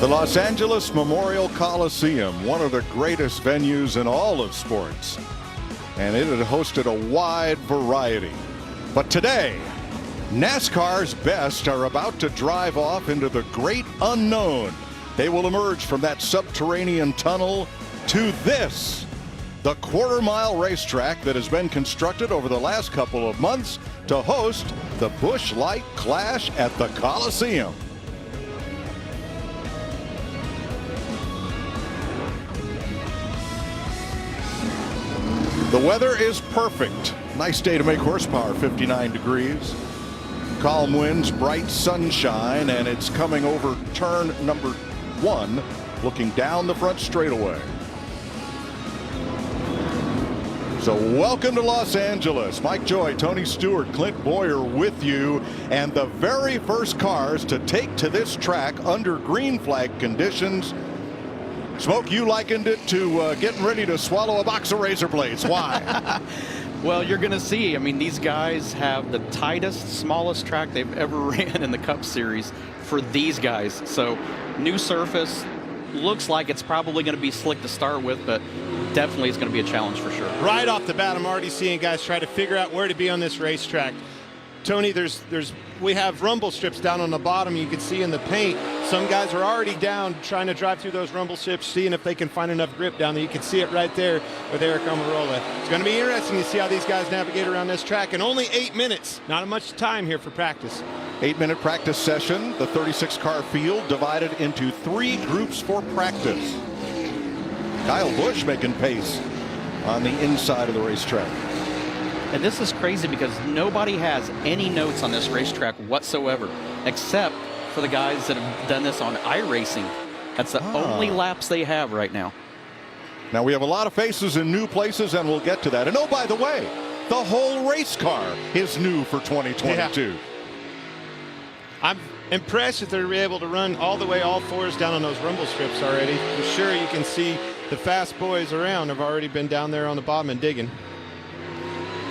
The Los Angeles Memorial Coliseum, one of the greatest venues in all of sports, and it had hosted a wide variety. But today, NASCAR's best are about to drive off into the great unknown. They will emerge from that subterranean tunnel to this, the quarter-mile racetrack that has been constructed over the last couple of months to host the Busch Light Clash at the Coliseum. The weather is perfect. Nice day to make horsepower, 59 degrees. Calm winds, bright sunshine, and it's coming over turn number 1, looking down the front straightaway. So welcome to Los Angeles. Mike Joy, Tony Stewart, Clint Boyer with you. And the very first cars to take to this track under green flag conditions. Smoke, you likened it to getting ready to swallow a box of razor blades. Why? Well, you're going to see. I mean, these guys have the tightest, smallest track they've ever ran in the Cup Series for these guys. So, new surface. Looks like it's probably going to be slick to start with, but definitely it's going to be a challenge for sure. Right off the bat, I'm already seeing guys try to figure out where to be on this racetrack. Tony, we have rumble strips down on the bottom. You can see in the paint. Some guys are already down trying to drive through those rumble strips, seeing if they can find enough grip down there. You can see it right there with Eric Almirola. It's going to be interesting to see how these guys navigate around this track. And only 8 minutes. Not much time here for practice. 8-minute practice session. The 36-car field divided into 3 groups for practice. Kyle Busch making pace on the inside of the racetrack. And this is crazy because nobody has any notes on this racetrack whatsoever, except for the guys that have done this on iRacing. That's the only laps they have right now. Now we have a lot of faces in new places, and we'll get to that. And oh, by the way, the whole race car is new for 2022. Yeah. I'm impressed that they're able to run all the way, all fours down on those rumble strips already. For sure, you can see the fast boys around have already been down there on the bottom and digging.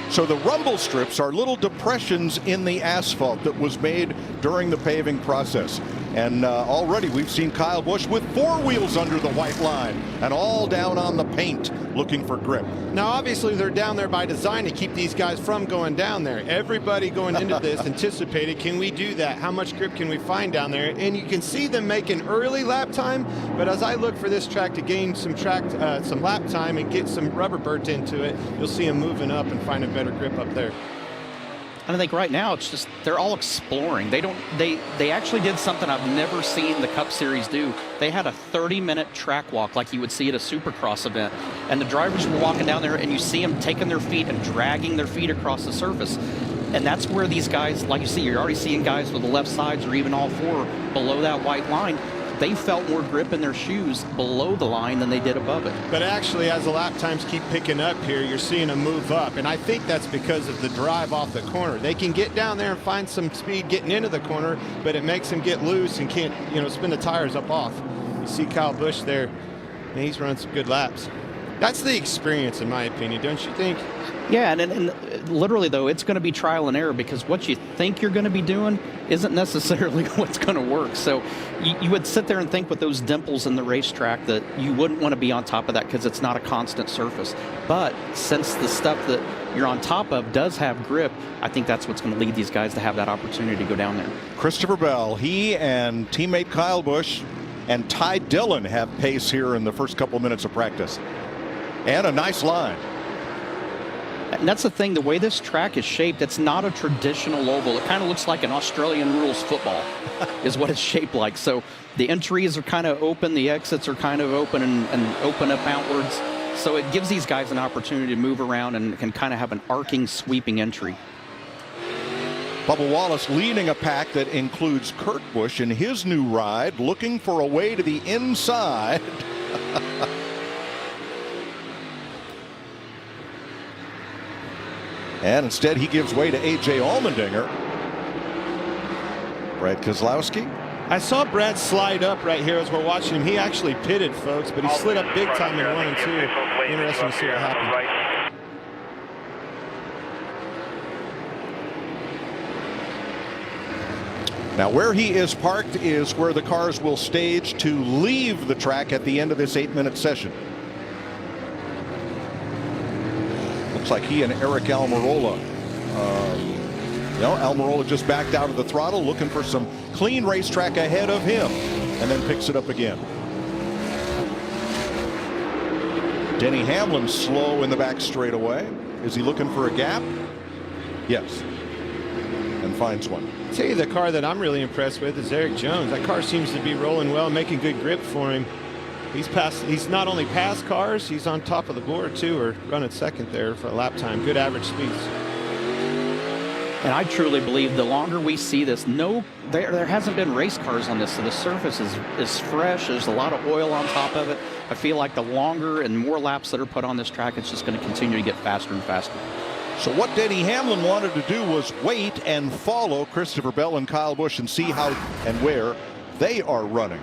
So the rumble strips are little depressions in the asphalt that was made during the paving process. And already we've seen Kyle Busch with 4 wheels under the white line and all down on the paint looking for grip. Now, obviously, they're down there by design to keep these guys from going down there. Everybody going into this anticipated, can we do that? How much grip can we find down there? And you can see them making early lap time. But as I look for this track to gain some lap time and get some rubber burnt into it, you'll see them moving up and find a better grip up there. And I think right now it's just they're all exploring. They actually did something I've never seen the Cup Series do. They had a 30-minute track walk like you would see at a Supercross event. And the drivers were walking down there and you see them taking their feet and dragging their feet across the surface. And that's where these guys, like you see, you're already seeing guys with the left sides or even all 4 below that white line. They felt more grip in their shoes below the line than they did above it. But actually, as the lap times keep picking up here, you're seeing them move up. And I think that's because of the drive off the corner. They can get down there and find some speed getting into the corner, but it makes them get loose and can't, spin the tires up off. You see Kyle Busch there, and he's run some good laps. That's the experience, in my opinion, don't you think? Yeah, and literally, though, it's going to be trial and error because what you think you're going to be doing isn't necessarily what's going to work. So you would sit there and think with those dimples in the racetrack that you wouldn't want to be on top of that because it's not a constant surface. But since the stuff that you're on top of does have grip, I think that's what's going to lead these guys to have that opportunity to go down there. Christopher Bell, he and teammate Kyle Busch and Ty Dillon have pace here in the first couple minutes of practice. And a nice line. And that's the thing, the way this track is shaped, it's not a traditional oval. It kind of looks like an Australian rules football is what it's shaped like. So the entries are kind of open, the exits are kind of open and open up outwards. So it gives these guys an opportunity to move around and can kind of have an arcing, sweeping entry. Bubba Wallace leading a pack that includes Kurt Busch in his new ride, looking for a way to the inside. And instead, he gives way to A.J. Allmendinger. Brad Keselowski. I saw Brad slide up right here as we're watching him. He actually pitted, folks, but he slid up big time in 1 and 2. Interesting to see what happened. Now where he is parked is where the cars will stage to leave the track at the end of this 8-minute session. Looks like he and Eric Almirola. Almirola just backed out of the throttle, looking for some clean racetrack ahead of him, and then picks it up again. Denny Hamlin slow in the back straightaway. Is he looking for a gap? Yes. And finds one. I'll tell you, the car that I'm really impressed with is Eric Jones. That car seems to be rolling well, making good grip for him. He's not only passed cars, he's on top of the board too, or running second there for a lap time. Good average speeds. And I truly believe the longer we see this, there hasn't been race cars on this, so the surface is fresh. There's a lot of oil on top of it. I feel like the longer and more laps that are put on this track, it's just going to continue to get faster and faster. So what Denny Hamlin wanted to do was wait and follow Christopher Bell and Kyle Busch and see how and where they are running.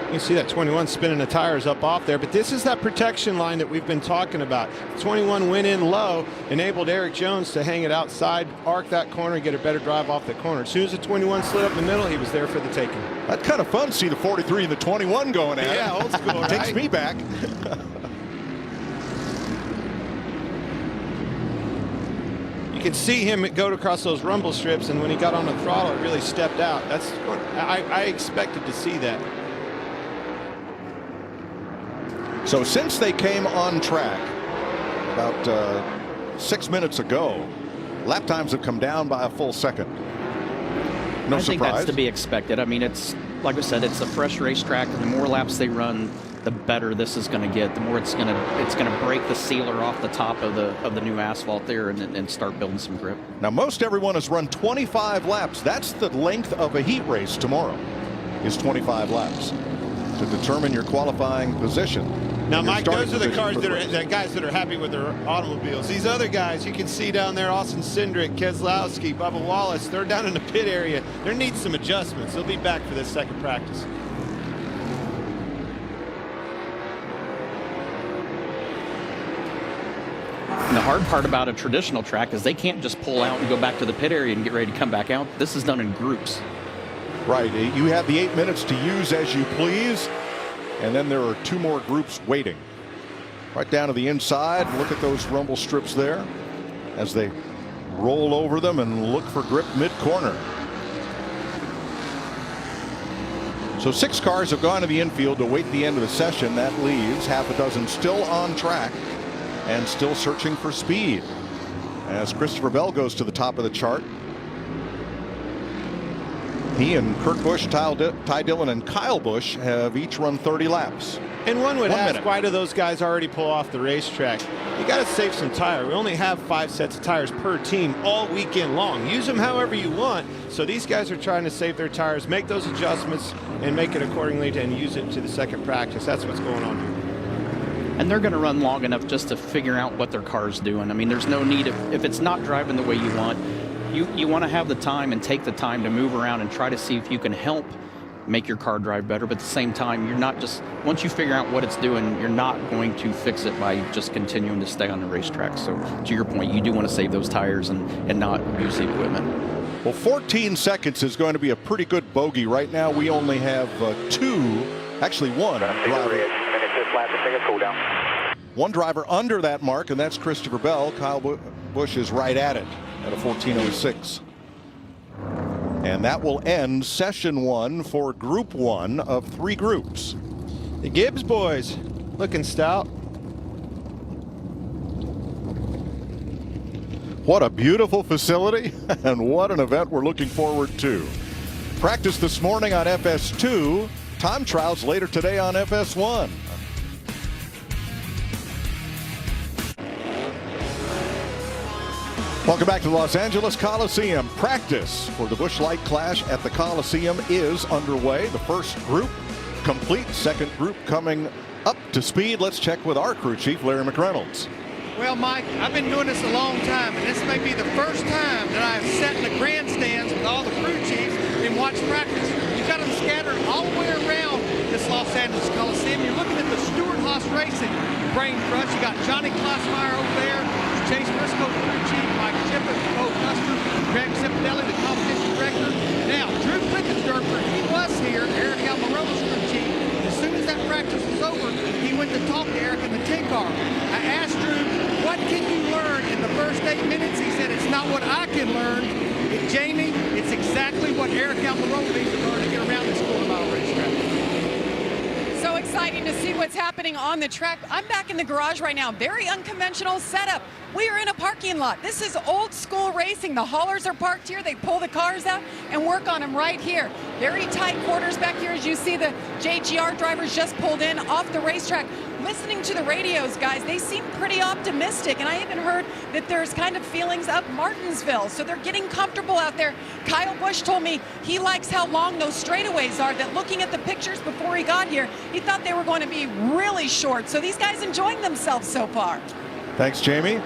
You can see that 21 spinning the tires up off there, but this is that protection line that we've been talking about. 21 went in low, enabled Eric Jones to hang it outside, arc that corner, and get a better drive off the corner. As soon as the 21 slid up the middle, he was there for the taking. That's kind of fun to see the 43 and the 21 going at it. Yeah, old school, right? Takes me back. You can see him go across those rumble strips, and when he got on the throttle, it really stepped out. I expected to see that. So since they came on track about 6 minutes ago, lap times have come down by a full second. No surprise. I think that's to be expected. I mean, it's like I said, it's a fresh racetrack, and the more laps they run, the better this is going to get. The more it's going to break the sealer off the top of the new asphalt there and start building some grip. Now, most everyone has run 25 laps. That's the length of a heat race tomorrow, is 25 laps to determine your qualifying position. Now, Mike, those are the cars the guys that are happy with their automobiles. These other guys, you can see down there, Austin Cindric, Keselowski, Bubba Wallace, they're down in the pit area. There needs some adjustments. They'll be back for this second practice. And the hard part about a traditional track is they can't just pull out and go back to the pit area and get ready to come back out. This is done in groups. Right. You have the 8 minutes to use as you please. And then there are 2 more groups waiting. Right down to the inside. Look at those rumble strips there as they roll over them and look for grip mid-corner. So 6 cars have gone to the infield to wait the end of the session. That leaves half a dozen still on track and still searching for speed. As Christopher Bell goes to the top of the chart. He and Kurt Busch, Ty Dillon, and Kyle Busch have each run 30 laps. And one would ask, why do those guys already pull off the racetrack? You got to save some tire. We only have 5 sets of tires per team all weekend long. Use them however you want. So these guys are trying to save their tires, make those adjustments, and make it accordingly and use it to the second practice. That's what's going on here. And they're going to run long enough just to figure out what their car's doing. I mean, there's no need, if it's not driving the way you want, you want to have the time and take the time to move around and try to see if you can help make your car drive better. But at the same time, you're not just, once you figure out what it's doing, you're not going to fix it by just continuing to stay on the racetrack. So to your point, you do want to save those tires and not use the equipment. Well, 14 seconds is going to be a pretty good bogey. Right now, we only have 2, actually 1 driver. One driver under that mark, and that's Christopher Bell. Kyle Busch is right at it at a 14:06. And that will end session 1 for group 1 of 3 groups. The Gibbs boys looking stout. What a beautiful facility and what an event we're looking forward to. Practice this morning on FS2, time trials later today on FS1. Welcome back to the Los Angeles Coliseum. Practice for the Busch Light Clash at the Coliseum is underway. The first group complete, second group coming up to speed. Let's check with our crew chief, Larry McReynolds. Well, Mike, I've been doing this a long time, and this may be the first time that I've sat in the grandstands with all the crew chiefs and watched practice. You've got them scattered all the way around this Los Angeles Coliseum. You're looking at the Stewart-Haas Racing Brain Trust. You got Johnny Klossmeyer over there, Chase Briscoe, crew chief, Mike Chippett, Bo Custer, Greg Cipodelli, and learned. And Jamie, it's exactly what Eric Almirola needs to learn to get around this quarter-mile racetrack. So exciting to see what's happening on the track. I'm back in the garage right now. Very unconventional setup. We are in a parking lot. This is old school racing. The haulers are parked here. They pull the cars out and work on them right here. Very tight quarters back here. As you see, the JGR drivers just pulled in off the racetrack. Listening to the radios, guys, they seem pretty optimistic. And I even heard that there's kind of feelings up Martinsville. So they're getting comfortable out there. Kyle Busch told me he likes how long those straightaways are, that looking at the pictures before he got here, he thought they were going to be really short. So these guys enjoying themselves so far. Thanks, Jamie.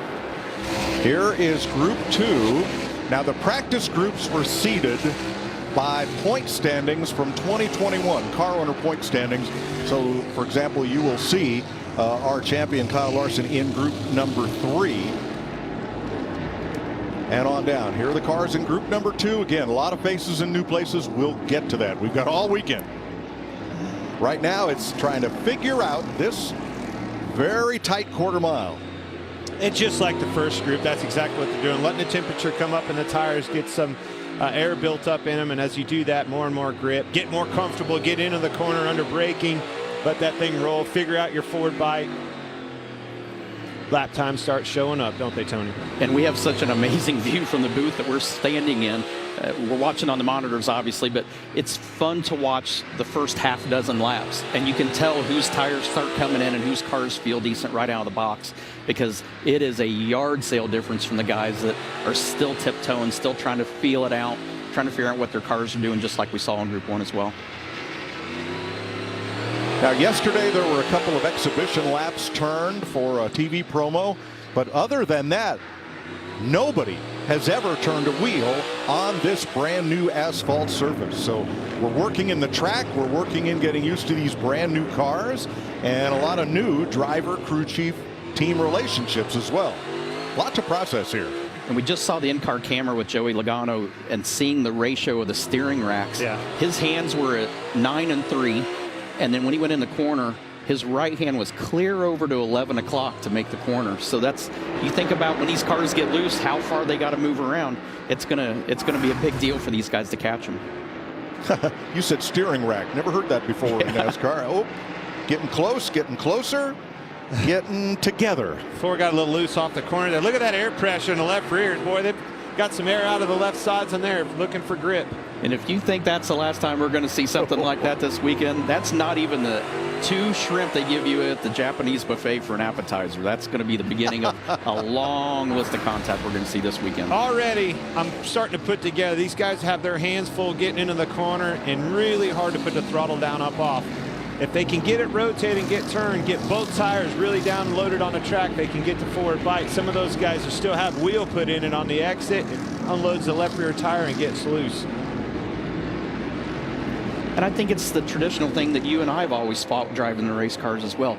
Here is Group 2. Now, the practice groups were seeded by point standings from 2021, car owner point standings. So, for example, you will see our champion Kyle Larson in group number 3. And on down. Here are the cars in group number 2. Again, a lot of faces in new places. We'll get to that. We've got all weekend. Right now, it's trying to figure out this very tight quarter mile. And just like the first group, that's exactly what they're doing. Letting the temperature come up in the tires, get some air built up in them. And as you do that, more and more grip, get more comfortable, get into the corner under braking, let that thing roll, figure out your forward bite. Lap times start showing up, don't they, Tony? And we have such an amazing view from the booth that we're standing in. We're watching on the monitors, obviously, but it's fun to watch the first half dozen laps. And you can tell whose tires start coming in and whose cars feel decent right out of the box, because it is a yard sale difference from the guys that are still tiptoeing, still trying to feel it out, trying to figure out what their cars are doing, just like we saw in Group 1 as well. Now, yesterday there were a couple of exhibition laps turned for a TV promo, but other than that, nobody has ever turned a wheel on this brand new asphalt surface. So we're working in the track, we're working in getting used to these brand new cars, and a lot of new driver, crew chief, team relationships as well. A lot to process here. And we just saw the in-car camera with Joey Logano and seeing the ratio of the steering racks. Yeah. His hands were at 9 and 3, and then when he went in the corner, his right hand was clear over to 11 o'clock to make the corner. So that's, you think about when these cars get loose, how far they got to move around. It's gonna be a big deal for these guys to catch them. You said steering rack. Never heard that before in NASCAR. Oh, getting close, getting closer, getting together. Ford got a little loose off the corner there. Look at that air pressure in the left rear. Boy, they've got some air out of the left sides in there, looking for grip. And if you think that's the last time we're going to see something like that this weekend, that's not even the 2 shrimp they give you at the Japanese buffet for an appetizer. That's going to be the beginning of a long list of contact we're going to see this weekend. Already, I'm starting to put together. These guys have their hands full getting into the corner and really hard to put the throttle down up off. If they can get it rotating, get turned, get both tires really down and loaded on the track, they can get the forward bite. Some of those guys will still have wheel put in it on the exit. It unloads the left rear tire and gets loose. And I think it's the traditional thing that you and I have always fought driving the race cars as well.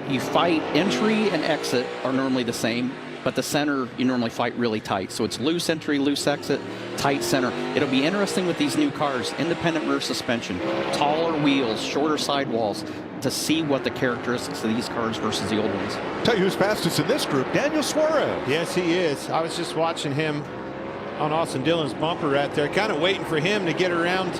You fight entry and exit are normally the same, but the center you normally fight really tight. So it's loose entry, loose exit, tight center. It'll be interesting with these new cars, independent rear suspension, taller wheels, shorter sidewalls, to see what the characteristics of these cars versus the old ones. Tell you who's fastest in this group, Daniel Suarez. Yes, he is. I was just watching him on Austin Dillon's bumper right there, kind of waiting for him to get around.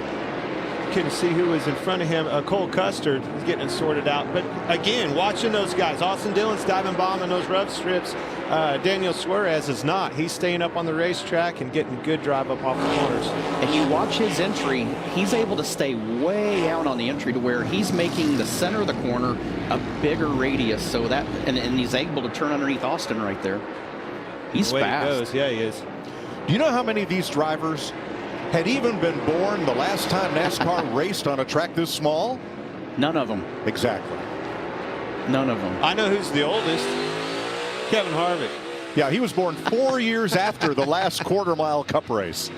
Couldn't see who was in front of him. Cole Custard is getting it sorted out. But again, watching those guys, Austin Dillon's diving bomb in those rough strips. Daniel Suarez is not. He's staying up on the racetrack and getting good drive up off the corners. And you watch his entry, he's able to stay way out on the entry to where he's making the center of the corner a bigger radius. So that, and he's able to turn underneath Austin right there. He's the way fast. He goes. Yeah, he is. Do you know how many of these drivers had even been born the last time NASCAR raced on a track this small? None of them. Exactly. None of them. I know who's the oldest. Kevin Harvick. Yeah, he was born 4 years after the last quarter-mile cup race.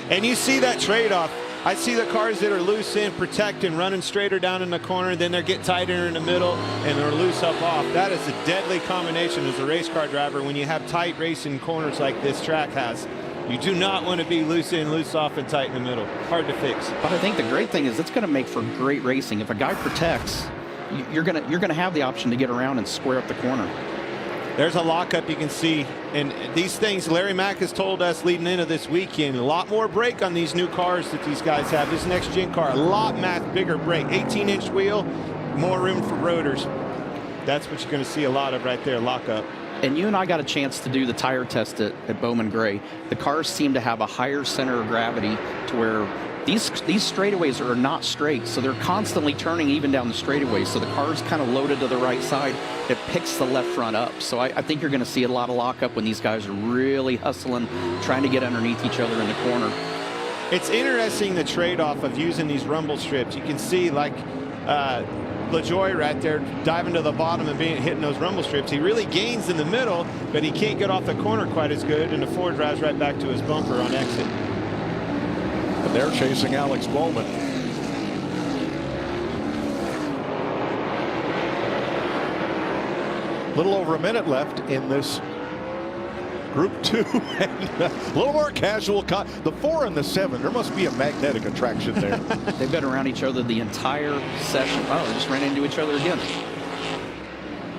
And you see that trade-off. I see the cars that are loose in, protecting, running straighter down in the corner, then they get tighter in the middle, and they're loose up off. That is a deadly combination as a race car driver when you have tight racing corners like this track has. You do not want to be loose in, loose off, and tight in the middle. Hard to fix. But I think the great thing is it's going to make for great racing. If a guy protects, you're gonna have the option to get around and square up the corner. There's a lockup you can see, and these things Larry Mack has told us leading into this weekend, a lot more brake on these new cars that these guys have. This next gen car, a lot bigger brake, 18-inch wheel, more room for rotors. That's what you're going to see a lot of right there, lockup. And you and I got a chance to do the tire test at Bowman Gray. The cars seem to have a higher center of gravity to where these straightaways are not straight, so they're constantly turning even down the straightaways. So the car's kind of loaded to the right side. It picks the left front up. So I think you're going to see a lot of lockup when these guys are really hustling, trying to get underneath each other in the corner. It's interesting the trade-off of using these rumble strips. You can see like LaJoie right there diving to the bottom and hitting those rumble strips. He really gains in the middle, but he can't get off the corner quite as good, and the Ford drives right back to his bumper on exit. And they're chasing Alex Bowman. Little over a minute left in this Group 2. And a little more casual. The 4 and the 7, there must be a magnetic attraction there. They've been around each other the entire session. Oh, they just ran into each other again.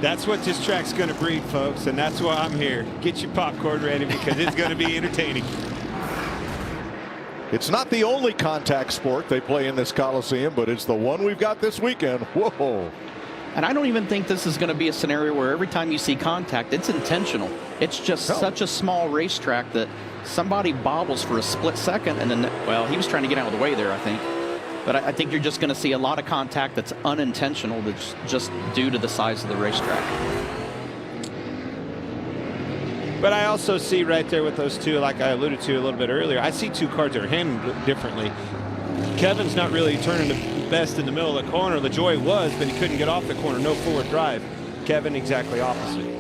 That's what this track's going to breed, folks, and that's why I'm here. Get your popcorn ready because it's going to be entertaining. It's not the only contact sport they play in this Coliseum, but it's the one we've got this weekend. Whoa. And I don't even think this is going to be a scenario where every time you see contact, it's intentional. It's just such a small racetrack that somebody bobbles for a split second, and then, well, he was trying to get out of the way there, I think. But I think you're just going to see a lot of contact that's unintentional, that's just due to the size of the racetrack. But I also see right there with those two, like I alluded to a little bit earlier, I see two cars that are handled differently. Kevin's not really turning the best in the middle of the corner. LaJoie was, but he couldn't get off the corner. No forward drive. Kevin exactly opposite.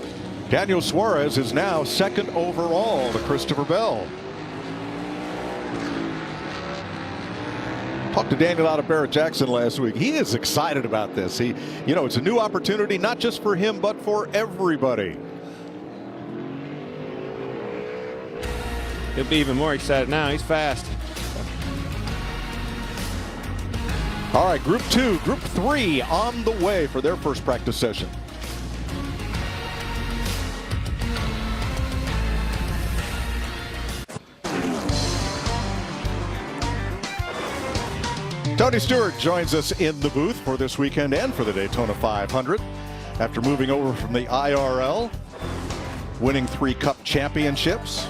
Daniel Suarez is now second overall to Christopher Bell. Talked to Daniel out of Barrett-Jackson last week. He is excited about this. It's a new opportunity, not just for him, but for everybody. He'll be even more excited now. He's fast. All right, Group 2, Group 3 on the way for their first practice session. Tony Stewart joins us in the booth for this weekend and for the Daytona 500. After moving over from the IRL, winning 3 Cup championships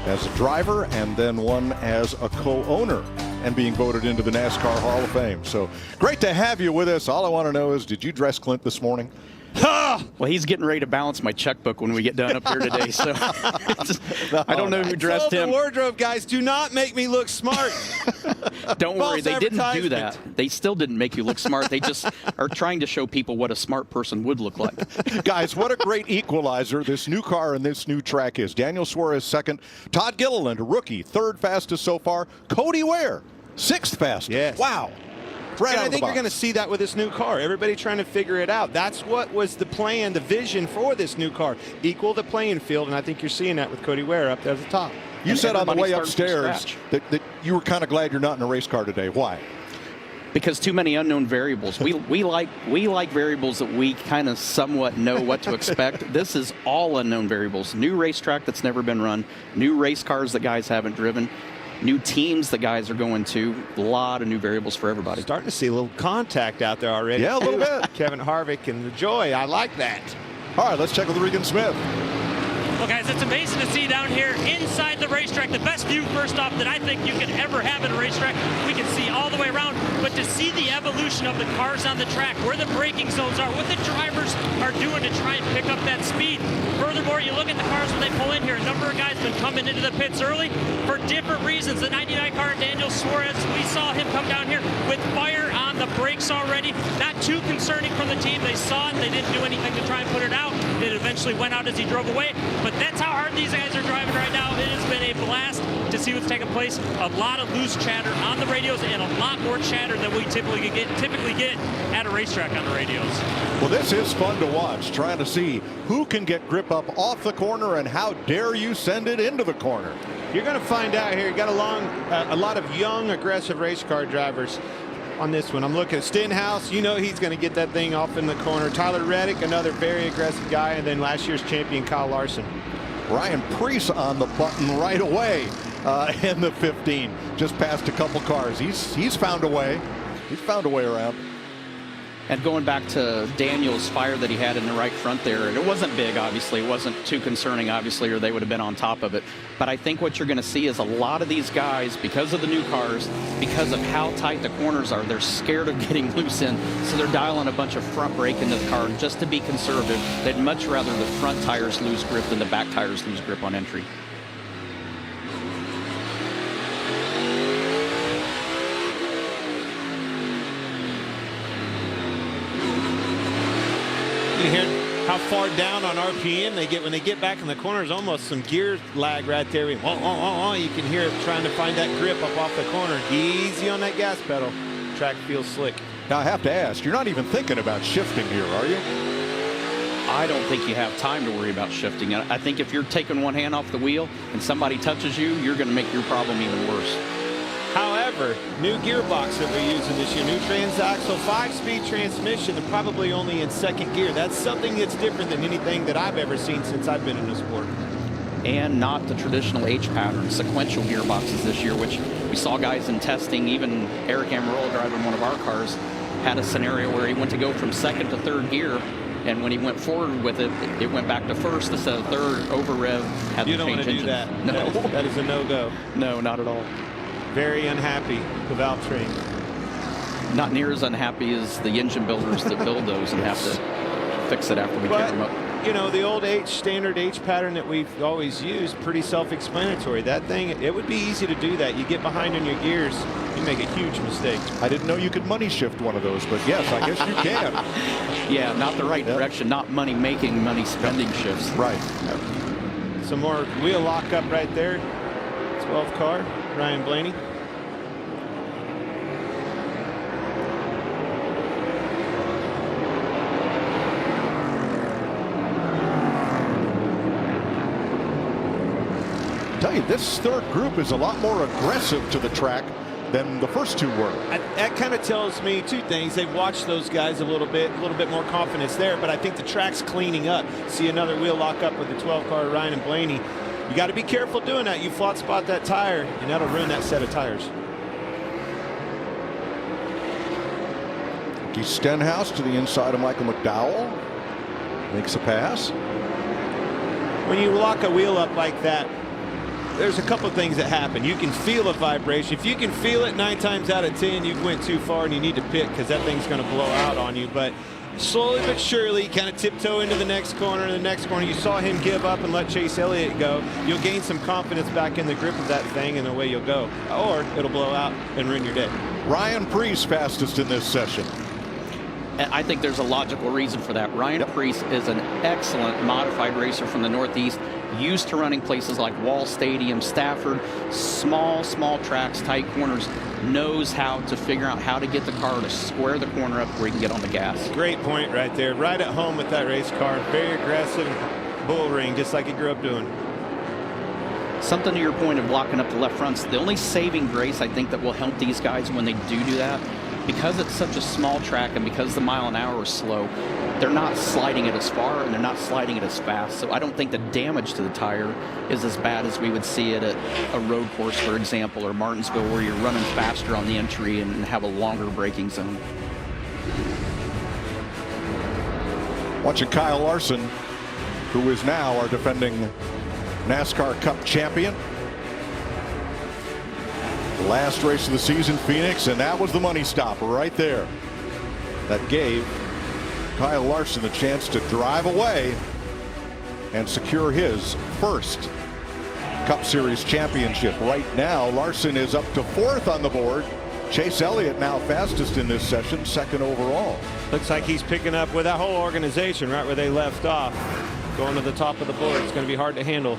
as a driver and then one as a co-owner, and being voted into the NASCAR Hall of Fame. So great to have you with us. All I want to know is, did you dress Clint this morning? Well, he's getting ready to balance my checkbook when we get done up here today. So I don't know who dressed him. The wardrobe guys, do not make me look smart. Don't worry, they didn't do that. Advertisement. They still didn't make you look smart. They just are trying to show people what a smart person would look like. Guys, what a great equalizer this new car and this new track is. Daniel Suarez second. Todd Gilliland, a rookie, third fastest so far. Cody Ware, sixth fastest. Yes. Wow. Right, and I think you're going to see that with this new car. Everybody trying to figure it out. That's what was the plan, the vision for this new car. Equal the playing field, and I think you're seeing that with Cody Ware up there at the top. You said on the way everybody started from upstairs scratch. that you were kind of glad you're not in a race car today. Why? Because too many unknown variables. We like variables that we kind of somewhat know what to expect. This is all unknown variables. New racetrack that's never been run. New race cars that guys haven't driven. New teams that guys are going to. A lot of new variables for everybody. Starting to see a little contact out there already. Yeah, a little bit. Kevin Harvick and LaJoie. I like that. All right, let's check with Regan Smith. Well, guys, it's amazing to see down here inside the racetrack. The best view, first off, that I think you could ever have in a racetrack. We can see all the way around. But to see the evolution of the cars on the track, where the braking zones are, what the drivers are doing to try and pick up that speed. Furthermore, you look at the cars when they pull in here. A number of guys been coming into the pits early for different reasons. The 99 car, Daniel Suarez, we saw him come down here with fire on the brakes already. Not too concerning for the team. They saw it. They didn't do anything to try and put it out. It eventually went out as he drove away. But that's how hard these guys are driving right now. It has been a blast to see what's taking place. A lot of loose chatter on the radios and a lot more chatter than we typically get at a racetrack on the radios. Well, this is fun to watch, trying to see who can get grip up off the corner and how dare you send it into the corner. You're going to find out here. You got a lot of young, aggressive race car drivers on this one. I'm looking at Stenhouse. You know he's going to get that thing off in the corner. Tyler Reddick, another very aggressive guy, and then last year's champion Kyle Larson. Ryan Preece on the button right away in the 15. Just passed a couple cars. He's found a way. He's found a way around. And going back to Daniel's fire that he had in the right front there, and it wasn't big, obviously. It wasn't too concerning, obviously, or they would have been on top of it. But I think what you're going to see is a lot of these guys, because of the new cars, because of how tight the corners are, they're scared of getting loose in, so they're dialing a bunch of front brake into the car just to be conservative. They'd much rather the front tires lose grip than the back tires lose grip on entry. You hear how far down on RPM they get when they get back in the corners. Almost some gear lag right there. You can hear it trying to find that grip up off the corner. Easy on that gas pedal. Track feels slick. Now I have to ask, you're not even thinking about shifting here, are you? I don't think you have time to worry about shifting. I think if you're taking one hand off the wheel and somebody touches you, you're going to make your problem even worse. However, new gearbox that we're using this year, new transaxle 5-speed transmission, and probably only in second gear. That's something that's different than anything that I've ever seen since I've been in the sport. And not the traditional H pattern, sequential gearboxes this year, which we saw guys in testing. Even Eric Amarola driving one of our cars had a scenario where he went to go from second to third gear, and when he went forward with it, it went back to first instead of third, over rev, had to change engines. You don't want to do that. No. That is a no-go. No, not at all. Very unhappy with Valtrain. Not near as unhappy as the engine builders that build those and have to fix it after we tear them up. You know, the old standard H pattern that we've always used, pretty self-explanatory. That thing, it would be easy to do that. You get behind on your gears, you make a huge mistake. I didn't know you could money shift one of those, but yes, I guess you can. Yeah, not the right direction, not money making, money spending shifts. Right. Some more wheel lockup right there. 12 car, Ryan Blaney. Tell you, this third group is a lot more aggressive to the track than the first two were. That kind of tells me two things. They've watched those guys a little bit more confidence there, but I think the track's cleaning up. See another wheel lock up with the 12 car Ryan and Blaney. You got to be careful doing that. You flat spot that tire, and that'll ruin that set of tires. Keith Stenhouse to the inside of Michael McDowell. Makes a pass. When you lock a wheel up like that, there's a couple of things that happen. You can feel a vibration. If you can feel it 9 times out of 10, you went too far and you need to pit because that thing's going to blow out on you. But slowly but surely, kind of tiptoe into the next corner. In the next corner, you saw him give up and let Chase Elliott go. You'll gain some confidence back in the grip of that thing, and away you'll go. Or it'll blow out and ruin your day. Ryan Preece fastest in this session. And I think there's a logical reason for that. Ryan Preece is an excellent modified racer from the Northeast, used to running places like Wall Stadium, Stafford, small tracks, tight corners, knows how to figure out how to get the car to square the corner up where he can get on the gas. Great point right there. Right at home with that race car. Very aggressive, bull ring, just like he grew up doing. Something to your point of blocking up the left fronts, the only saving grace I think that will help these guys when they do that, because it's such a small track and because the mile an hour is slow, they're not sliding it as far and they're not sliding it as fast. So I don't think the damage to the tire is as bad as we would see it at a road course, for example, or Martinsville, where you're running faster on the entry and have a longer braking zone. Watching Kyle Larson, who is now our defending NASCAR Cup champion. The last race of the season, Phoenix, and that was the money stopper right there. That gave Kyle Larson the chance to drive away and secure his first Cup Series championship. Right now, Larson is up to 4th on the board. Chase Elliott now fastest in this session, 2nd overall. Looks like he's picking up with that whole organization right where they left off. Going to the top of the board, it's going to be hard to handle.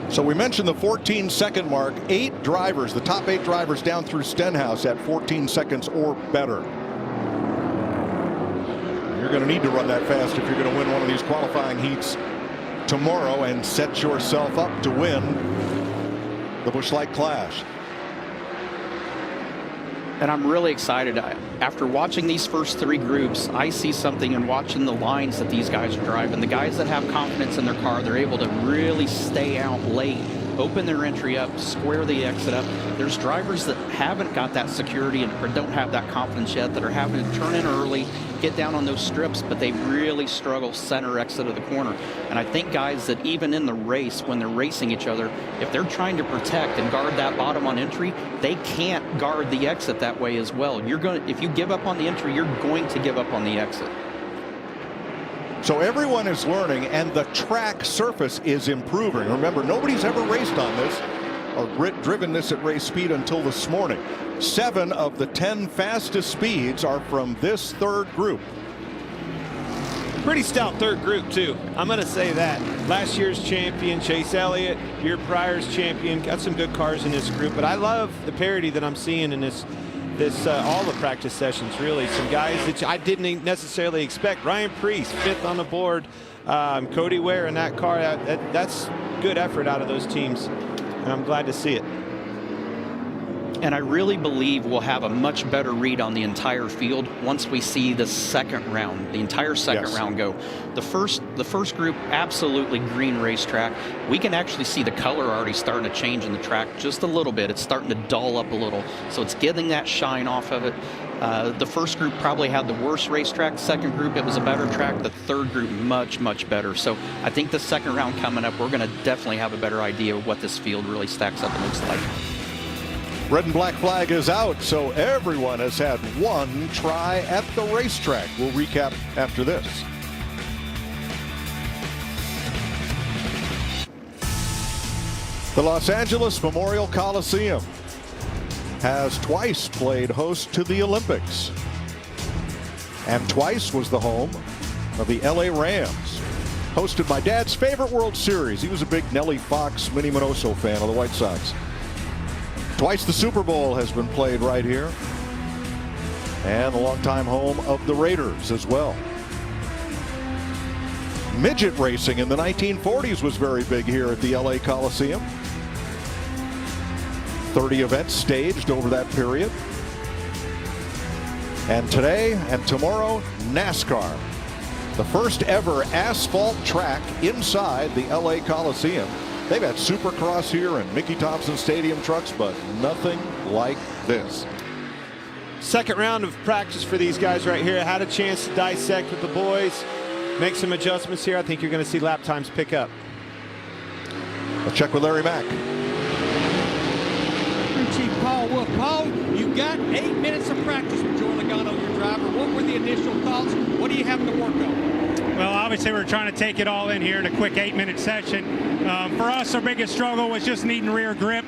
So we mentioned the 14-second mark. 8 drivers, the top 8 drivers down through Stenhouse at 14 seconds or better. You're going to need to run that fast if you're going to win one of these qualifying heats tomorrow and set yourself up to win the Busch Light Clash. And I'm really excited. After watching these first 3 groups, I see something in watching the lines that these guys are driving. The guys that have confidence in their car, they're able to really stay out late, open their entry up, square the exit up. There's drivers that haven't got that security or don't have that confidence yet, that are having to turn in early, get down on those strips, but they really struggle center exit of the corner. And I think guys that even in the race, when they're racing each other, if they're trying to protect and guard that bottom on entry, they can't guard the exit that way as well. If you give up on the entry, you're going to give up on the exit. So everyone is learning, and the track surface is improving. Remember, nobody's ever raced on this or driven this at race speed until this morning. 7 of the 10 fastest speeds are from this 3rd group. Pretty stout 3rd group, too. I'm going to say that. Last year's champion, Chase Elliott, year prior's champion, got some good cars in this group. But I love the parity that I'm seeing in this all the practice sessions, really. Some guys that I didn't necessarily expect. Ryan Preece, 5th on the board. Cody Ware in that car. That's good effort out of those teams, and I'm glad to see it. And I really believe we'll have a much better read on the entire field once we see the second round, the entire second round go. The first group, absolutely green racetrack. We can actually see the color already starting to change in the track just a little bit. It's starting to dull up a little, so it's getting that shine off of it. The first group probably had the worst racetrack. Second group, it was a better track. The third group, much, much better. So I think the second round coming up, we're going to definitely have a better idea of what this field really stacks up and looks like. Red and black flag is out, so everyone has had one try at the racetrack. We'll recap after this. The Los Angeles Memorial Coliseum has twice played host to the Olympics, and twice was the home of the LA Rams. Hosted my dad's favorite World Series. He was a big Nellie Fox, Minnie Minoso fan of the White Sox. Twice the Super Bowl has been played right here, and the longtime home of the Raiders as well. Midget racing in the 1940s was very big here at the LA Coliseum. 30 events staged over that period. And today and tomorrow, NASCAR. The first ever asphalt track inside the LA Coliseum. They've had Supercross here and Mickey Thompson Stadium trucks, but nothing like this. Second round of practice for these guys right here. I had a chance to dissect with the boys, make some adjustments here. I think you're going to see lap times pick up. Let's check with Larry Mack. Chief Paul Wolf. Paul, you got 8 minutes of practice with Joe Logano, your driver. What were the initial thoughts? What are you having to work on? Well, obviously we're trying to take it all in here in a quick 8-minute session. For us, our biggest struggle was just needing rear grip,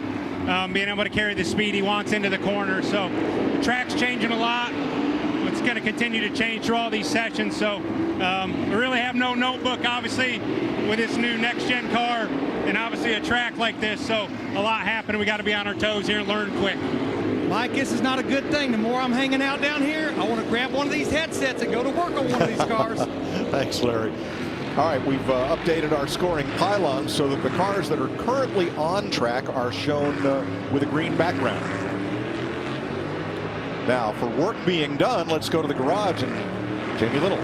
being able to carry the speed he wants into the corner. So the track's changing a lot. It's going to continue to change through all these sessions. So we really have no notebook, obviously, with this new next-gen car and obviously a track like this. So a lot happening. We got to be on our toes here and learn quick. Mike, this is not a good thing. The more I'm hanging out down here, I want to grab one of these headsets and go to work on one of these cars. Thanks, Larry. All right, we've updated our scoring pylons so that the cars that are currently on track are shown with a green background. Now, for work being done, let's go to the garage and Jamie Little.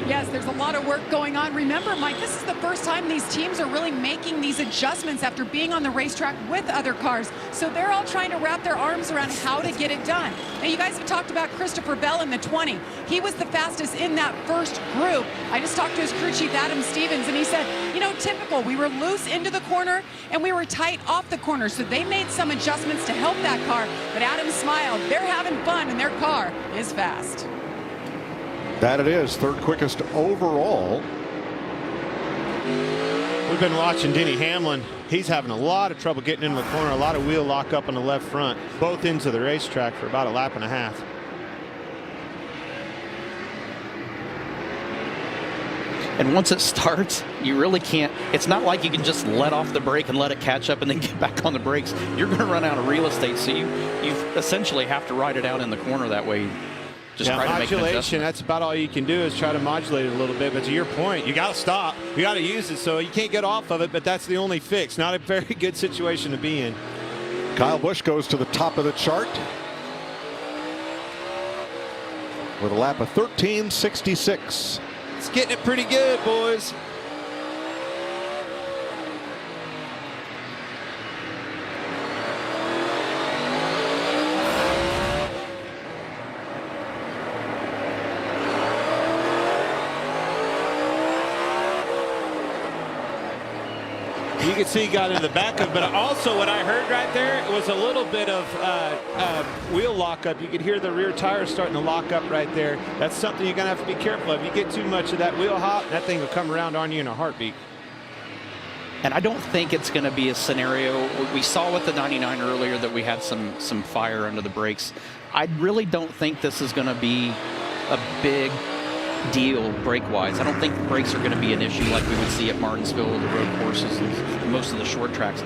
Yes, there's a lot of work going on. Remember, Mike, this is the first time these teams are really making these adjustments after being on the racetrack with other cars. So they're all trying to wrap their arms around how to get it done. Now, you guys have talked about Christopher Bell in the 20. He was the fastest in that first group. I just talked to his crew chief, Adam Stevens, and he said, you know, typical. We were loose into the corner, and we were tight off the corner. So they made some adjustments to help that car. But Adam smiled. They're having fun, and their car is fast. That it is, third quickest overall. We've been watching Denny Hamlin. He's having a lot of trouble getting into the corner, a lot of wheel lock up on the left front, both ends of the racetrack for about a lap and a half. And once it starts, you really can't, it's not like you can just let off the brake and let it catch up and then get back on the brakes. You're going to run out of real estate, so you essentially have to ride it out in the corner that way. just try to make an modulation, adjustment. that's about all you can do is try to modulate it a little bit. But to your point, you got to stop. You got to use it, so you can't get off of it, but that's the only fix. Not a very good situation to be in. Kyle Busch goes to the top of the chart with a lap of 13:66. It's getting it pretty good, boys. You can see he got in the back of it, but also what I heard right there was a little bit of wheel lockup. You could hear the rear tires starting to lock up right there. That's something you're going to have to be careful of. You get too much of that wheel hop, that thing will come around on you in a heartbeat. And I don't think it's going to be a scenario. We saw with the 99 earlier that we had some fire under the brakes. I really don't think this is going to be a big deal brake-wise. I don't think brakes are going to be an issue like we would see at Martinsville, the road courses, and most of the short tracks.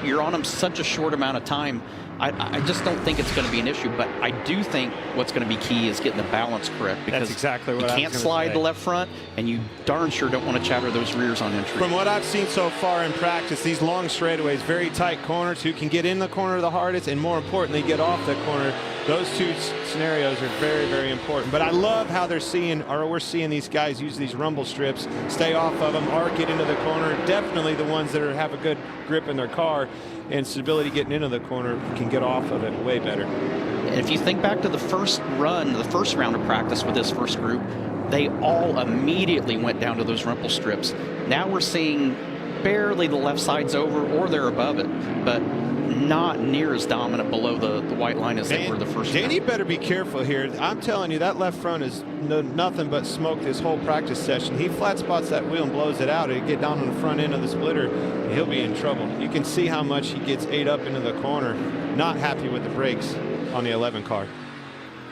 You're on them such a short amount of time. I just don't think it's going to be an issue, but I do think what's going to be key is getting the balance correct, because That's exactly what you I was can't gonna slide say. the left front, and you darn sure don't want to chatter those rears on entry. From what I've seen so far in practice, these long straightaways, very tight corners, who can get in the corner the hardest and more importantly get off the corner. Those two scenarios are very, very important. But I love how they're seeing, or we're seeing these guys use these rumble strips, stay off of them, arc it into the corner. Definitely the ones that have a good grip in their car and stability getting into the corner can get off of it way better. And if you think back to the first run, the first round of practice with this first group, they all immediately went down to those rumble strips. Now we're seeing barely the left side's over or they're above it, but not near as dominant below the white line as they were the first Danny round. better be careful here. I'm telling you, that left front is nothing but smoke this whole practice session. He flat spots that wheel and blows it out. It'll get down on the front end of the splitter, and he'll be in trouble. You can see how much he gets ate up into the corner. Not happy with the brakes on the 11 car.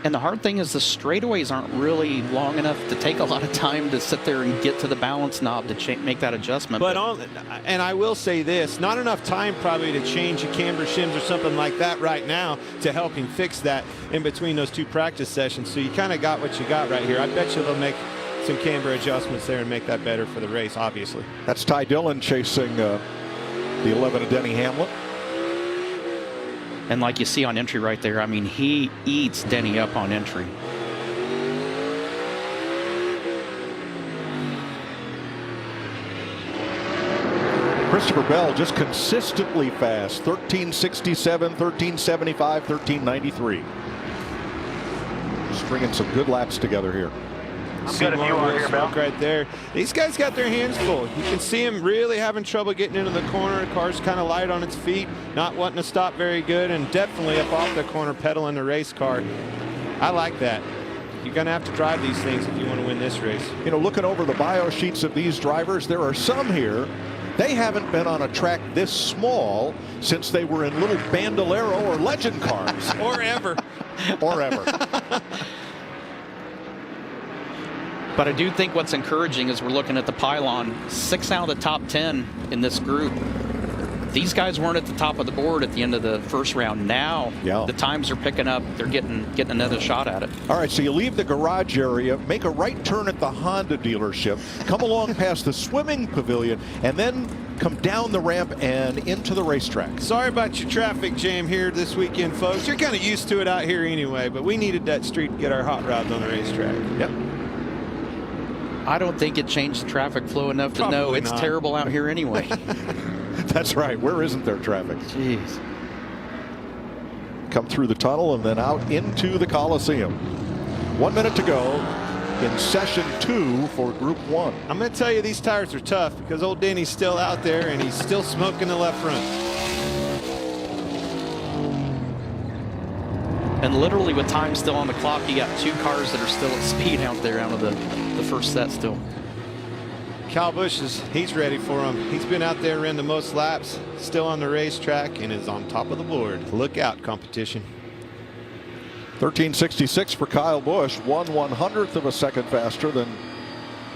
And the hard thing is the straightaways aren't really long enough to take a lot of time to sit there and get to the balance knob to make that adjustment. And I will say this, not enough time probably to change your camber shims or something like that right now to help him fix that in between those two practice sessions. So you kind of got what you got right here. I bet you they'll make some camber adjustments there and make that better for the race, obviously. That's Ty Dillon chasing the 11 of Denny Hamlin. And like you see on entry right there, I mean, he eats Denny up on entry. Christopher Bell just consistently fast. 13:67, 13:75, 13:93. Stringing some good laps together here. See more smoke right there. These guys got their hands full. You can see him really having trouble getting into the corner. The car's kind of light on its feet, not wanting to stop very good, and definitely up off the corner pedaling the race car. I like that. You're going to have to drive these things if you want to win this race. You know, looking over the bio sheets of these drivers, there are some here. They haven't been on a track this small since they were in little Bandolero or Legend cars. Or ever. Or ever. But I do think what's encouraging is we're looking at the pylon. 6 out of the top 10 in this group. These guys weren't at the top of the board at the end of the first round. Now the times are picking up. They're getting another shot at it. All right, so you leave the garage area, make a right turn at the Honda dealership, come along past the swimming pavilion, and then come down the ramp and into the racetrack. Sorry about your traffic jam here this weekend, folks. You're kind of used to it out here anyway, but we needed that street to get our hot rods on the racetrack. Yep. I don't think it changed the traffic flow enough to know it's terrible out here anyway. That's right. Where isn't there traffic? Jeez. Come through the tunnel and then out into the Coliseum. 1 minute to go in session 2 for Group 1. I'm going to tell you, these tires are tough because old Denny's still out there and he's still smoking the left front. And literally with time still on the clock, you got 2 cars that are still at speed out there out of the first set still. Kyle Busch, he's ready for him. He's been out there, ran the most laps, still on the racetrack, and is on top of the board. Look out, competition. 13:66 for Kyle Busch, 1/100th of a second faster than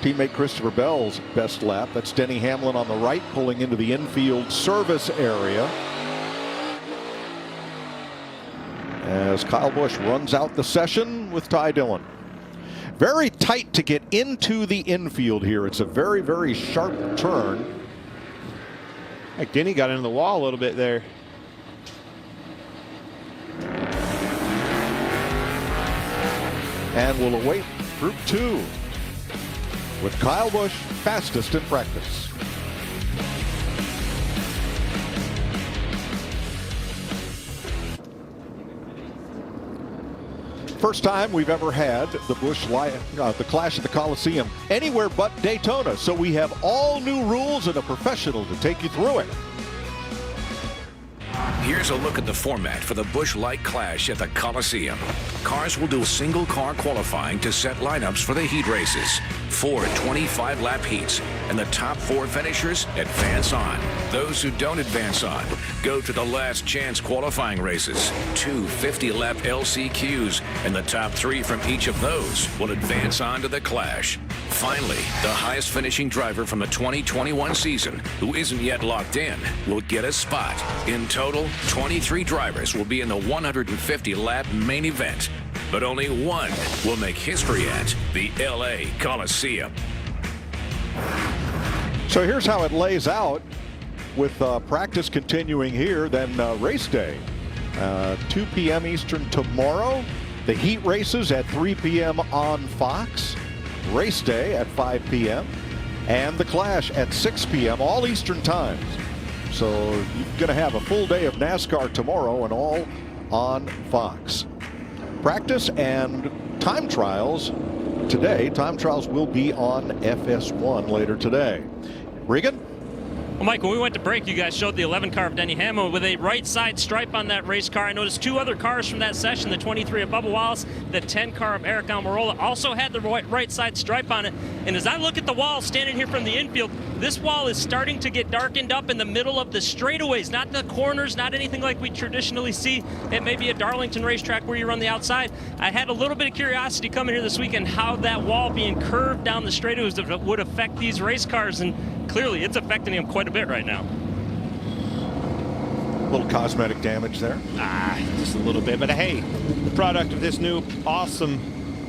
teammate Christopher Bell's best lap. That's Denny Hamlin on the right, pulling into the infield service area. as Kyle Busch runs out the session with Ty Dillon. Very tight to get into the infield here. It's a very, very sharp turn. Like Denny got into the wall a little bit there. And we'll await Group 2 with Kyle Busch fastest in practice. First time we've ever had the Busch the Clash at the Coliseum anywhere but Daytona. So we have all new rules and a professional to take you through it. Here's a look at the format for the Busch Light Clash at the Coliseum. Cars will do single car qualifying to set lineups for the heat races. 4 25-lap heats, and the top 4 finishers advance on. Those who don't advance on go to the last chance qualifying races. 2 50-lap LCQs, and the top 3 from each of those will advance on to the Clash. Finally, the highest finishing driver from the 2021 season, who isn't yet locked in, will get a spot. In total, 23 drivers will be in the 150-lap main event, but only one will make history at the LA Coliseum. So here's how it lays out with practice continuing here, then race day. 2 p.m. Eastern tomorrow. The heat races at 3 p.m. on Fox. Race day at 5 p.m. and the Clash at 6 p.m. all Eastern times. So you're going to have a full day of NASCAR tomorrow and all on Fox. Practice and time trials today. Time trials will be on FS1 later today. Regan? Well, Mike, when we went to break, you guys showed the 11 car of Denny Hamlin with a right side stripe on that race car. I noticed 2 other cars from that session, the 23 of Bubba Wallace, the 10 car of Eric Almirola, also had the right side stripe on it. And as I look at the wall standing here from the infield, this wall is starting to get darkened up in the middle of the straightaways, not the corners, not anything like we traditionally see at maybe a Darlington racetrack where you run the outside. I had a little bit of curiosity coming here this weekend how that wall being curved down the straightaways would affect these race cars, and clearly it's affecting them quite a bit right now. A little cosmetic damage there. Just a little bit, but hey, the product of this new awesome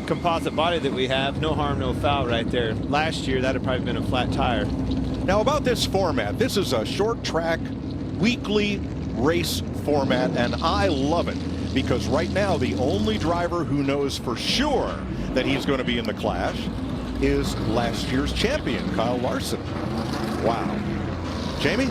composite body that we have, no harm, no foul right there. Last year, that had probably been a flat tire. Now about this format, this is a short track weekly race format, and I love it because right now the only driver who knows for sure that he's going to be in the Clash is last year's champion, Kyle Larson. Wow. Jamie?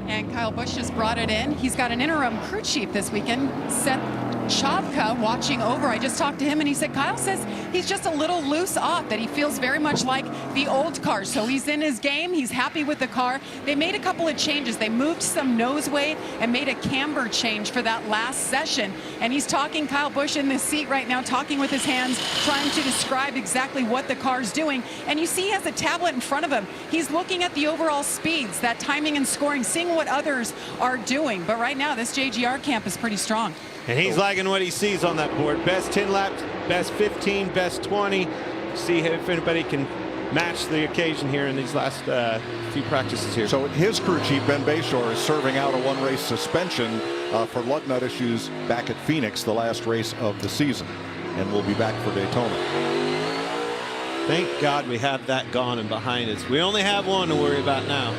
And Kyle Busch just brought it in. He's got an interim crew chief this weekend, Seth Chavka, watching over. I just talked to him and he said Kyle says he's just a little loose off, that he feels very much like the old car. So he's in his game. He's happy with the car. They made a couple of changes. They moved some noseway and made a camber change for that last session. And he's talking, Kyle Busch in this seat right now, talking with his hands, trying to describe exactly what the car's doing. And you see he has a tablet in front of him. He's looking at the overall speeds, that timing and scoring, seeing what others are doing. But right now, this JGR camp is pretty strong. And he's liking what he sees on that board. Best 10 laps, best 15, best 20. See if anybody can match the occasion here in these last few practices here. So his crew chief, Ben Bayshore, is serving out a 1-race suspension for lug nut issues back at Phoenix, the last race of the season. And we'll be back for Daytona. Thank God we have that gone and behind us. We only have one to worry about now.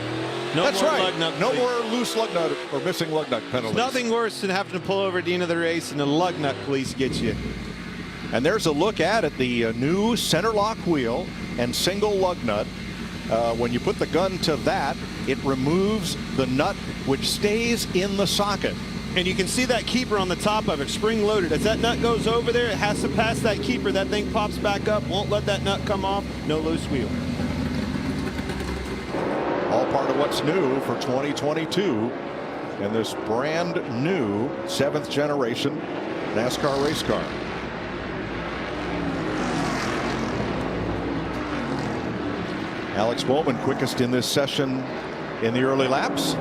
No That's more right. lug nut No police. more loose lug nut or missing lug nut penalties. Nothing worse than having to pull over at the end of the race and the lug nut police get you. And there's a look at it, the new center lock wheel and single lug nut. When you put the gun to that, it removes the nut which stays in the socket. And you can see that keeper on the top of it, spring loaded. As that nut goes over there, it has to pass that keeper. That thing pops back up, won't let that nut come off. No loose wheel. All part of what's new for 2022 in this brand new 7th generation NASCAR race car. Alex Bowman quickest in this session in the early laps.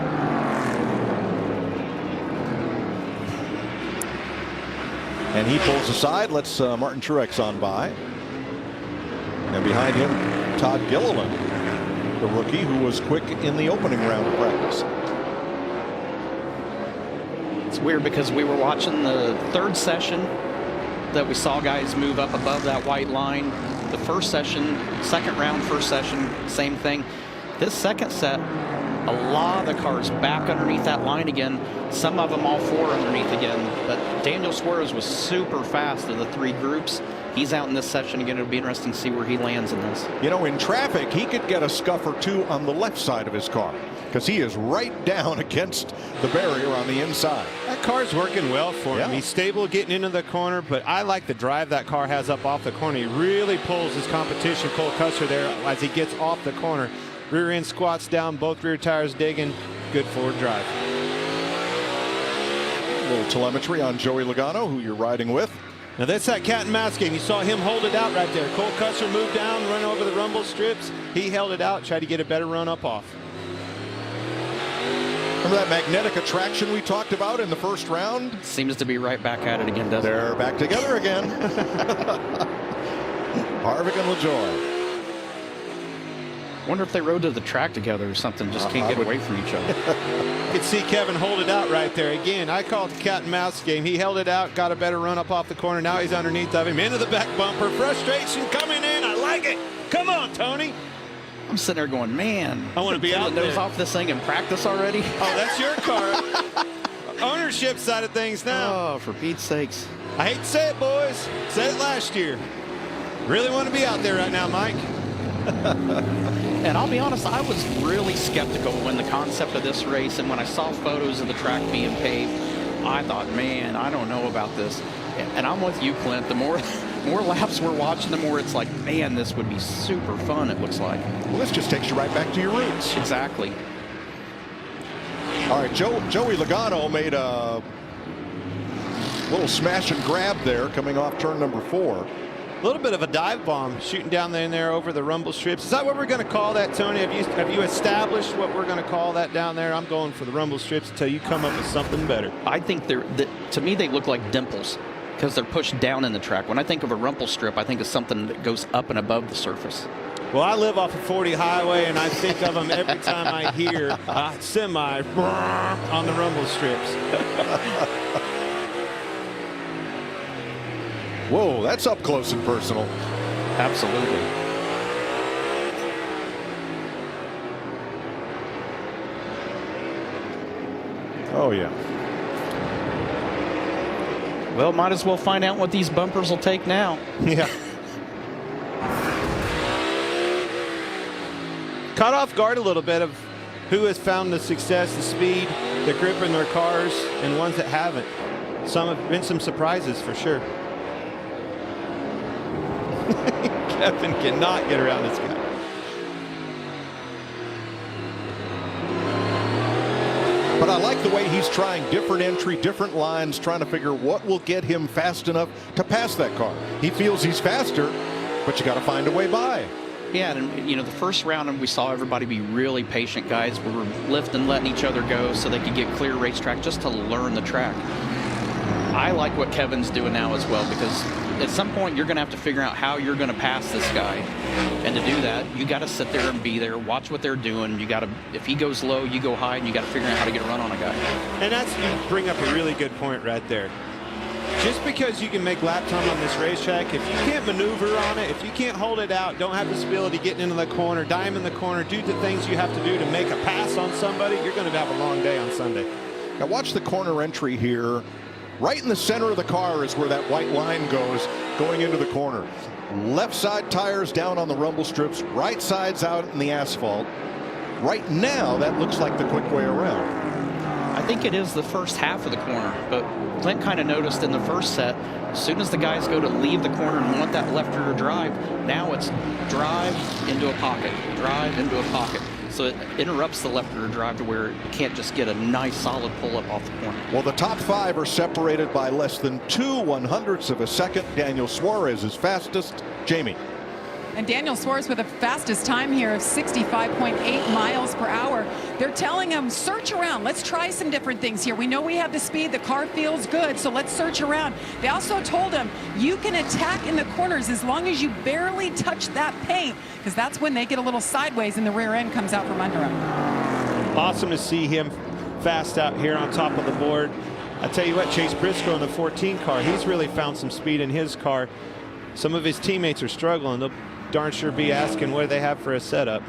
And he pulls aside, lets Martin Truex on by. And behind him, Todd Gilliland, the rookie who was quick in the opening round of practice. It's weird because we were watching the third session that we saw guys move up above that white line. The first session, second round, first session, same thing. This second set, a lot of the cars back underneath that line again. Some of them all four underneath again. But Daniel Suarez was super fast of the three groups. He's out in this session again. It'll be interesting to see where he lands in this. You know, in traffic, he could get a scuff or two on the left side of his car because he is right down against the barrier on the inside. That car's working well for him. He's stable getting into the corner, but I like the drive that car has up off the corner. He really pulls his competition, Cole Custer, there as he gets off the corner. Rear end squats down, both rear tires digging. Good forward drive. A little telemetry on Joey Logano, who you're riding with. Now that's that cat and mouse game. You saw him hold it out right there. Cole Custer moved down, run over the rumble strips. He held it out, tried to get a better run up off. Remember that magnetic attraction we talked about in the first round? Seems to be right back at it again, doesn't it? They're back together again. Harvick and LaJoie. Wonder if they rode to the track together or something, just can't get away from each other. You could see Kevin hold it out right there. Again, I call it the cat and mouse game. He held it out, got a better run up off the corner. Now he's underneath of him, into the back bumper. Frustration coming in. I like it. Come on, Tony. I'm sitting there going, man, I want to be out there. Nose there. off this thing in practice already. Oh, that's your car. Ownership side of things now. Oh, for Pete's sakes. I hate to say it, boys. Said it last year. Really want to be out there right now, Mike. And I'll be honest, I was really skeptical when the concept of this race and when I saw photos of the track being paved, I thought, man, I don't know about this. And I'm with you, Clint. The more laps we're watching, the more it's like, man, this would be super fun, it looks like. Well, this just takes you right back to your roots. Exactly. All right, Joey Logano made a little smash and grab there coming off turn number 4. A little bit of a dive bomb shooting down there over the rumble strips. Is that what we're going to call that, Tony? Have you established what we're going to call that down there? I'm going for the rumble strips until you come up with something better. I think to me, they look like dimples because they're pushed down in the track. When I think of a rumble strip, I think of something that goes up and above the surface. Well, I live off of 40 highway, and I think of them every time I hear a semi on the rumble strips. Whoa, that's up close and personal. Absolutely. Oh, yeah. Well, might as well find out what these bumpers will take now. Yeah. Caught off guard a little bit of who has found the success, the speed, the grip in their cars, and ones that haven't. Some have been some surprises for sure. Kevin cannot get around this guy. But I like the way he's trying different entry, different lines, trying to figure what will get him fast enough to pass that car. He feels he's faster, but you got to find a way by. Yeah, and you know, the first round we saw everybody be really patient, guys. We were lifting, letting each other go so they could get clear racetrack just to learn the track. I like what Kevin's doing now as well, because at some point you're going to have to figure out how you're going to pass this guy. And to do that, you got to sit there and be there, watch what they're doing. You got to, if he goes low, you go high, and you got to figure out how to get a run on a guy. And you bring up a really good point right there. Just because you can make lap time on this racetrack, if you can't maneuver on it, if you can't hold it out, don't have the stability getting into the corner, dime in the corner, do the things you have to do to make a pass on somebody, you're going to have a long day on Sunday. Now watch the corner entry here. Right in the center of the car is where that white line goes, going into the corner. Left side tires down on the rumble strips, right side's out in the asphalt. Right now, that looks like the quick way around. I think it is the first half of the corner, but Clint kind of noticed in the first set, as soon as the guys go to leave the corner and want that left rear drive, now it's drive into a pocket, drive into a pocket. So it interrupts the left rear drive to where it can't just get a nice solid pull up off the corner. Well, the top 5 are separated by less than 2/100ths of a second. Daniel Suarez is fastest. Jamie. And Daniel Suarez with the fastest time here of 65.8 miles per hour. They're telling him, search around. Let's try some different things here. We know we have the speed. The car feels good, so let's search around. They also told him, you can attack in the corners as long as you barely touch that paint, because that's when they get a little sideways and the rear end comes out from under him. Awesome to see him fast out here on top of the board. I tell you what, Chase Briscoe in the 14 car, he's really found some speed in his car. Some of his teammates are struggling. They'll darn sure be asking what do they have for a setup.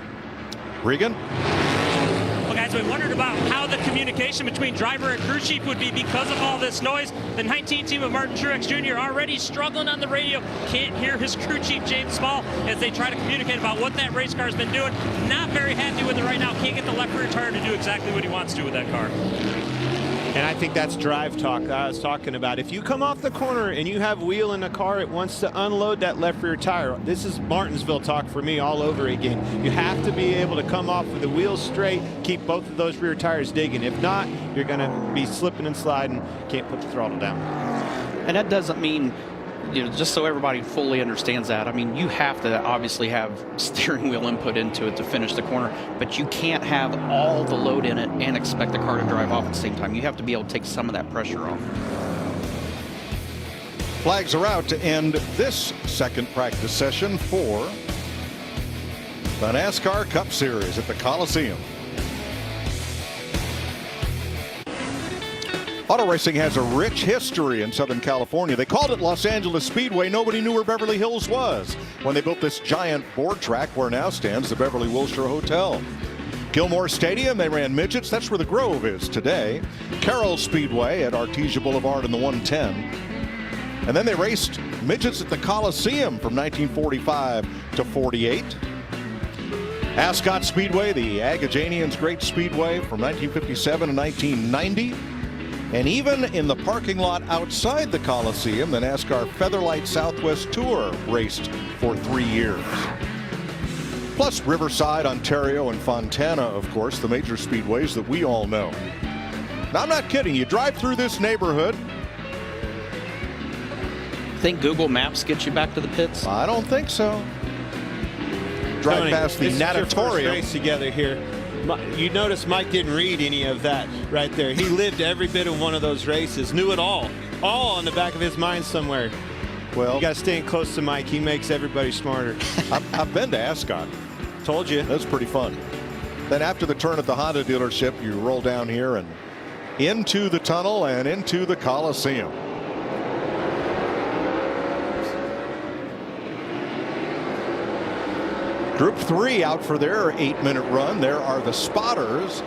Regan? Well, guys, we wondered about how the communication between driver and crew chief would be because of all this noise. The 19 team of Martin Truex Jr. already struggling on the radio. Can't hear his crew chief, James Small, as they try to communicate about what that race car's been doing. Not very happy with it right now. Can't get the left rear tire to do exactly what he wants to with that car. And I think that's drive talk that I was talking about. If you come off the corner and you have wheel in the car, it wants to unload that left rear tire. This is Martinsville talk for me all over again. You have to be able to come off with the wheels straight, keep both of those rear tires digging. If not, you're going to be slipping and sliding, can't put the throttle down. And that doesn't mean, just so everybody fully understands that, I mean, you have to obviously have steering wheel input into it to finish the corner, but you can't have all the load in it and expect the car to drive off at the same time. You have to be able to take some of that pressure off. Flags are out to end this second practice session for the NASCAR Cup Series at the Coliseum. Auto racing has a rich history in Southern California. They called it Los Angeles Speedway. Nobody knew where Beverly Hills was when they built this giant board track where now stands the Beverly Wilshire Hotel. Gilmore Stadium, they ran midgets. That's where the Grove is today. Carroll Speedway at Artesia Boulevard in the 110. And then they raced midgets at the Coliseum from 1945 to 48. Ascot Speedway, the Agajanians' great speedway from 1957 to 1990. And even in the parking lot outside the Coliseum, the NASCAR Featherlight Southwest Tour raced for 3 years. Plus Riverside, Ontario, and Fontana, of course, the major speedways that we all know. Now, I'm not kidding. You drive through this neighborhood. Think Google Maps gets you back to the pits? I don't think so. Drive Tony, past the this is your first natatorium. race together here. You notice Mike didn't read any of that right there. He lived every bit of one of those races, knew it all on the back of his mind somewhere. Well, you got to stay close to Mike. He makes everybody smarter. I've been to Ascot. Told you. That's pretty fun. Then after the turn at the Honda dealership, you roll down here and into the tunnel and into the Coliseum. Group 3 out for their 8-minute run. There are the spotters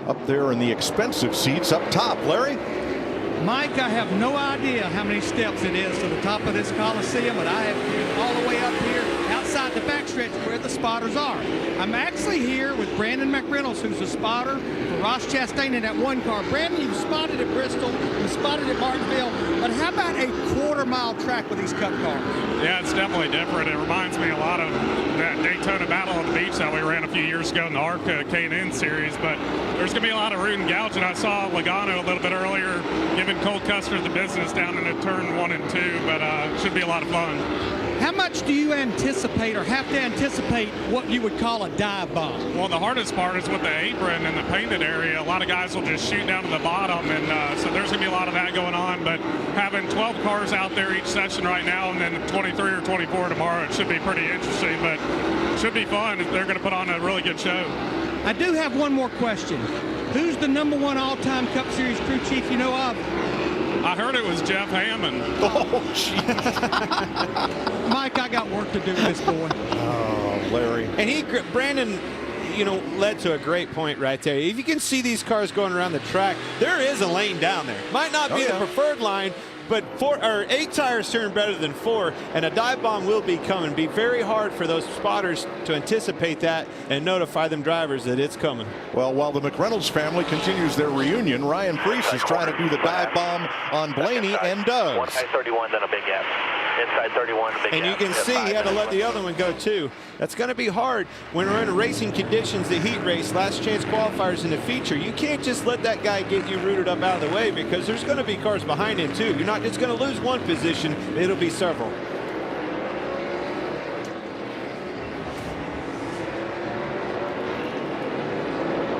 up there in the expensive seats up top. Larry? Mike, I have no idea how many steps it is to the top of this Coliseum, but I have been all the way up here outside the backstretch where the spotters are. I'm actually here with Brandon McReynolds, who's a spotter for Ross Chastain in that one car. Brandon, you've spotted at Bristol, you spotted at Martinsville, but how about a quarter-mile track with these Cup cars? Yeah, it's definitely different. It reminds me a lot of that Daytona Battle on the Beach that we ran a few years ago in the ARCA K&N series, but there's going to be a lot of root and gouging. I saw Logano a little bit earlier giving Cole Custer the business down in turn 1 and 2, but it should be a lot of fun. How much do you anticipate or have to anticipate what you would call a dive bomb? Well, the hardest part is with the apron and the painted area. A lot of guys will just shoot down to the bottom, and so there's going to be a lot of that going on. But having 12 cars out there each session right now and then 23 or 24 tomorrow, it should be pretty interesting, but it should be fun. They're going to put on a really good show. I do have one more question. Who's the #1 all-time Cup Series crew chief you know of? I heard it was Jeff Hammond. Oh, jeez. Mike, I got work to do with this boy. Oh, Larry. And Brandon, led to a great point right there. If you can see these cars going around the track, there is a lane down there. Might not be the preferred line, but 8 tires turn better than 4, and a dive bomb will be coming. Be very hard for those spotters to anticipate that and notify them drivers that it's coming. Well, while the McReynolds family continues their reunion, Ryan Preece is trying to do the dive bomb on Blaney and does. Inside 31, then a big gap. Inside 31, a big gap. And you can see he had to let the other one go too. That's going to be hard when we're in racing conditions, the heat race, last chance qualifiers in the feature. You can't just let that guy get you rooted up out of the way because there's going to be cars behind him too. You're not just going to lose one position, it'll be several.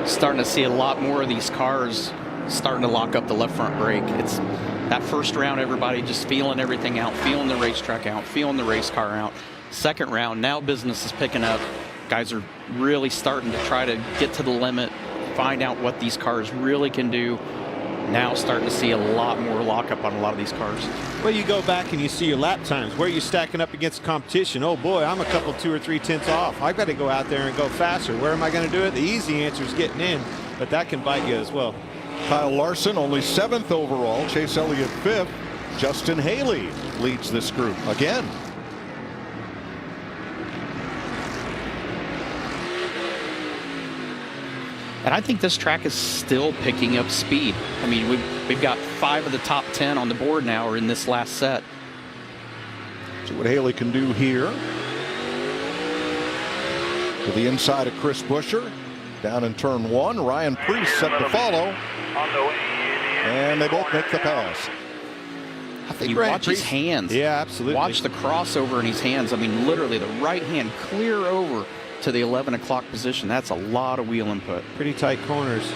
Starting to see a lot more of these cars starting to lock up the left front brake. It's that first round, everybody just feeling everything out, feeling the racetrack out, feeling the race car out. Second round, now business is picking up. Guys are really starting to try to get to the limit, find out what these cars really can do. now starting to see a lot more lockup on a lot of these cars. Well, you go back and you see your lap times. Where are you stacking up against competition? Oh boy, I'm a couple 2 or 3 tenths off. I've got to go out there and go faster. Where am I going to do it? The easy answer is getting in, but that can bite you as well. Kyle Larson only 7th overall. Chase Elliott 5th. Justin Haley leads this group again. And I think this track is still picking up speed. I mean, we've got 5 of the top 10 on the board now or in this last set. See what Haley can do here. To the inside of Chris Buescher. Down in turn 1. Ryan Preece set to follow. And they both make the pass. I think you watch his hands. Yeah, absolutely. Watch the crossover in his hands. I mean, literally the right hand clear over to the 11 o'clock position. That's a lot of wheel input. Pretty tight corners.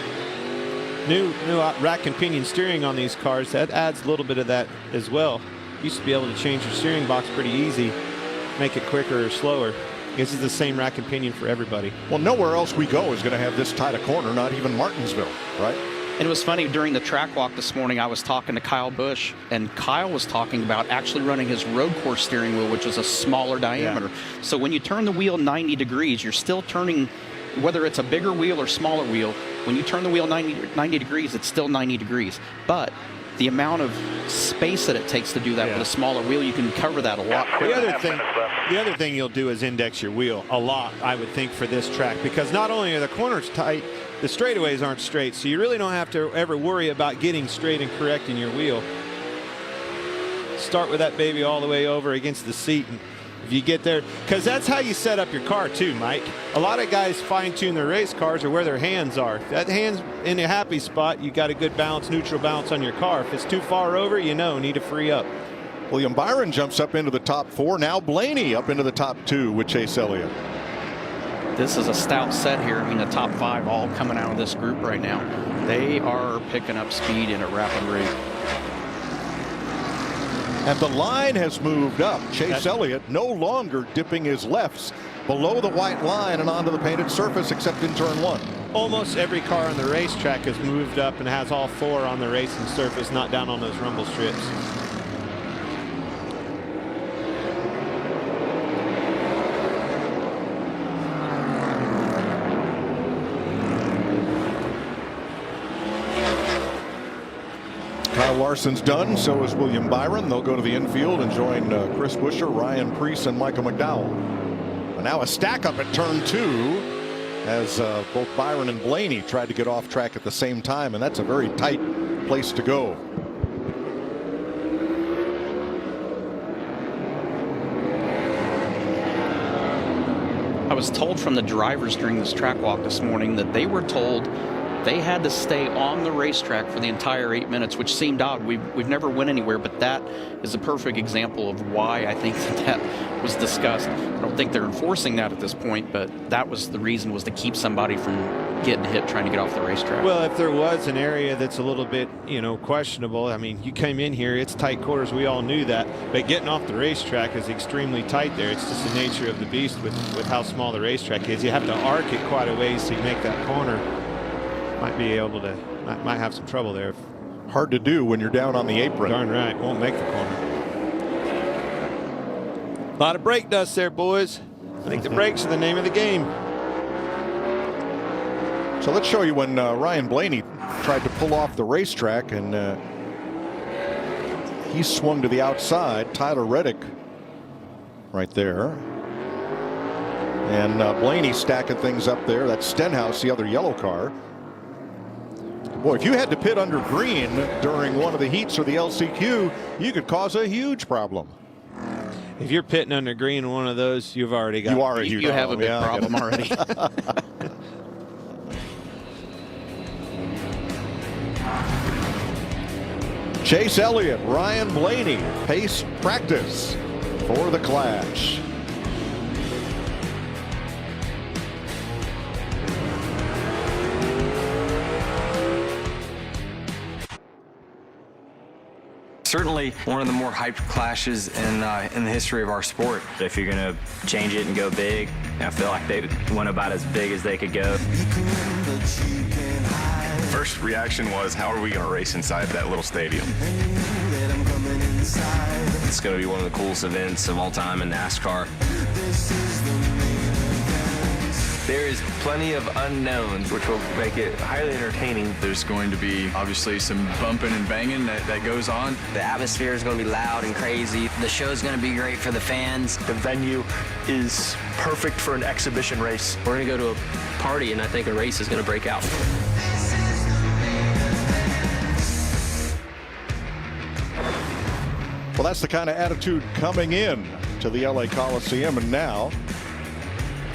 New rack and pinion steering on these cars. That adds a little bit of that as well. Used to be able to change your steering box pretty easy, make it quicker or slower. This is the same rack and pinion for everybody. Well, nowhere else we go is going to have this tight a corner, not even Martinsville, right? And it was funny, during the track walk this morning, I was talking to Kyle Busch, and Kyle was talking about actually running his road course steering wheel, which is a smaller diameter. Yeah. So when you turn the wheel 90 degrees, you're still turning, whether it's a bigger wheel or smaller wheel, when you turn the wheel 90 degrees, it's still 90 degrees. But the amount of space that it takes to do that with a smaller wheel, you can cover that a lot quicker. The other thing you'll do is index your wheel a lot, I would think, for this track, because not only are the corners tight, the straightaways aren't straight, so you really don't have to ever worry about getting straight and correct in your wheel. Start with that baby all the way over against the seat, and if you get there, because that's how you set up your car too, Mike. A lot of guys fine-tune their race cars or where their hands are. If that hand's in a happy spot, you got a good balance, neutral balance on your car. If it's too far over, you need to free up. William Byron jumps up into the top 4. Now Blaney up into the top 2 with Chase Elliott. This is a stout set here. I mean, the top 5 all coming out of this group right now. They are picking up speed in a rapid rate. And the line has moved up. Chase Elliott no longer dipping his lefts below the white line and onto the painted surface, except in turn 1. Almost every car on the racetrack has moved up and has all 4 on the racing surface, not down on those rumble strips. Kyle Larson's done, so is William Byron. They'll go to the infield and join Chris Buescher, Ryan Preece, and Michael McDowell. And now a stack up at turn 2 as both Byron and Blaney tried to get off track at the same time, and that's a very tight place to go. I was told from the drivers during this track walk this morning that they were told they had to stay on the racetrack for the entire 8 minutes, which seemed odd. We've never went anywhere, but that is a perfect example of why I think that was discussed. I don't think they're enforcing that at this point, but that was the reason, was to keep somebody from getting hit trying to get off the racetrack. Well, if there was an area that's a little bit, questionable, I mean, you came in here, it's tight quarters, we all knew that, but getting off the racetrack is extremely tight there. It's just the nature of the beast with how small the racetrack is. You have to arc it quite a ways to make that corner. Might have some trouble there. Hard to do when you're down on the apron. Darn right, won't make the corner. A lot of brake dust there, boys. I think the brakes are the name of the game. So let's show you when Ryan Blaney tried to pull off the racetrack, and he swung to the outside. Tyler Reddick right there. And Blaney stacking things up there. That's Stenhouse, the other yellow car. Boy, if you had to pit under green during one of the heats or the LCQ, you could cause a huge problem. If you're pitting under green in one of those, you've already got. You are a huge You have a big problem already. Chase Elliott, Ryan Blaney, pace practice for the clash. Certainly one of the more hyped clashes in the history of our sport. If you're going to change it and go big, I feel like they went about as big as they could go. first reaction was, how are we going to race inside that little stadium? It's going to be one of the coolest events of all time in NASCAR. There is plenty of unknowns, which will make it highly entertaining. There's going to be obviously some bumping and banging that goes on. The atmosphere is going to be loud and crazy. The show is going to be great for the fans. The venue is perfect for an exhibition race. We're going to go to a party, and I think a race is going to break out. Well, that's the kind of attitude coming in to the LA Coliseum, and now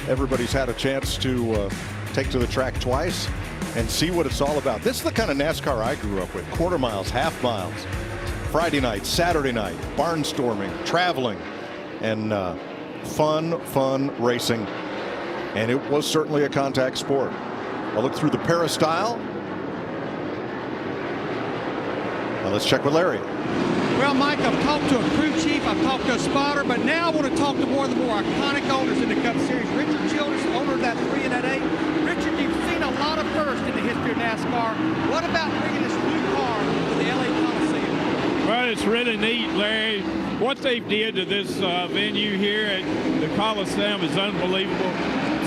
everybody's had a chance to take to the track twice and see what it's all about. This is the kind of NASCAR I grew up with. Quarter miles, half miles, Friday night, Saturday night, barnstorming, traveling, and fun racing. And it was certainly a contact sport. I'll look through the peristyle. Now let's check with Larry. Well, Mike, I've talked to a crew chief, I've talked to a spotter, but now I want to talk to one of the more iconic owners in the Cup Series, Richard Childress, owner of that 3 and that 8. Richard, you've seen a lot of firsts in the history of NASCAR. What about bringing this new car to the LA Coliseum? Well, it's really neat, Larry. What they've did to this venue here at the Coliseum is unbelievable.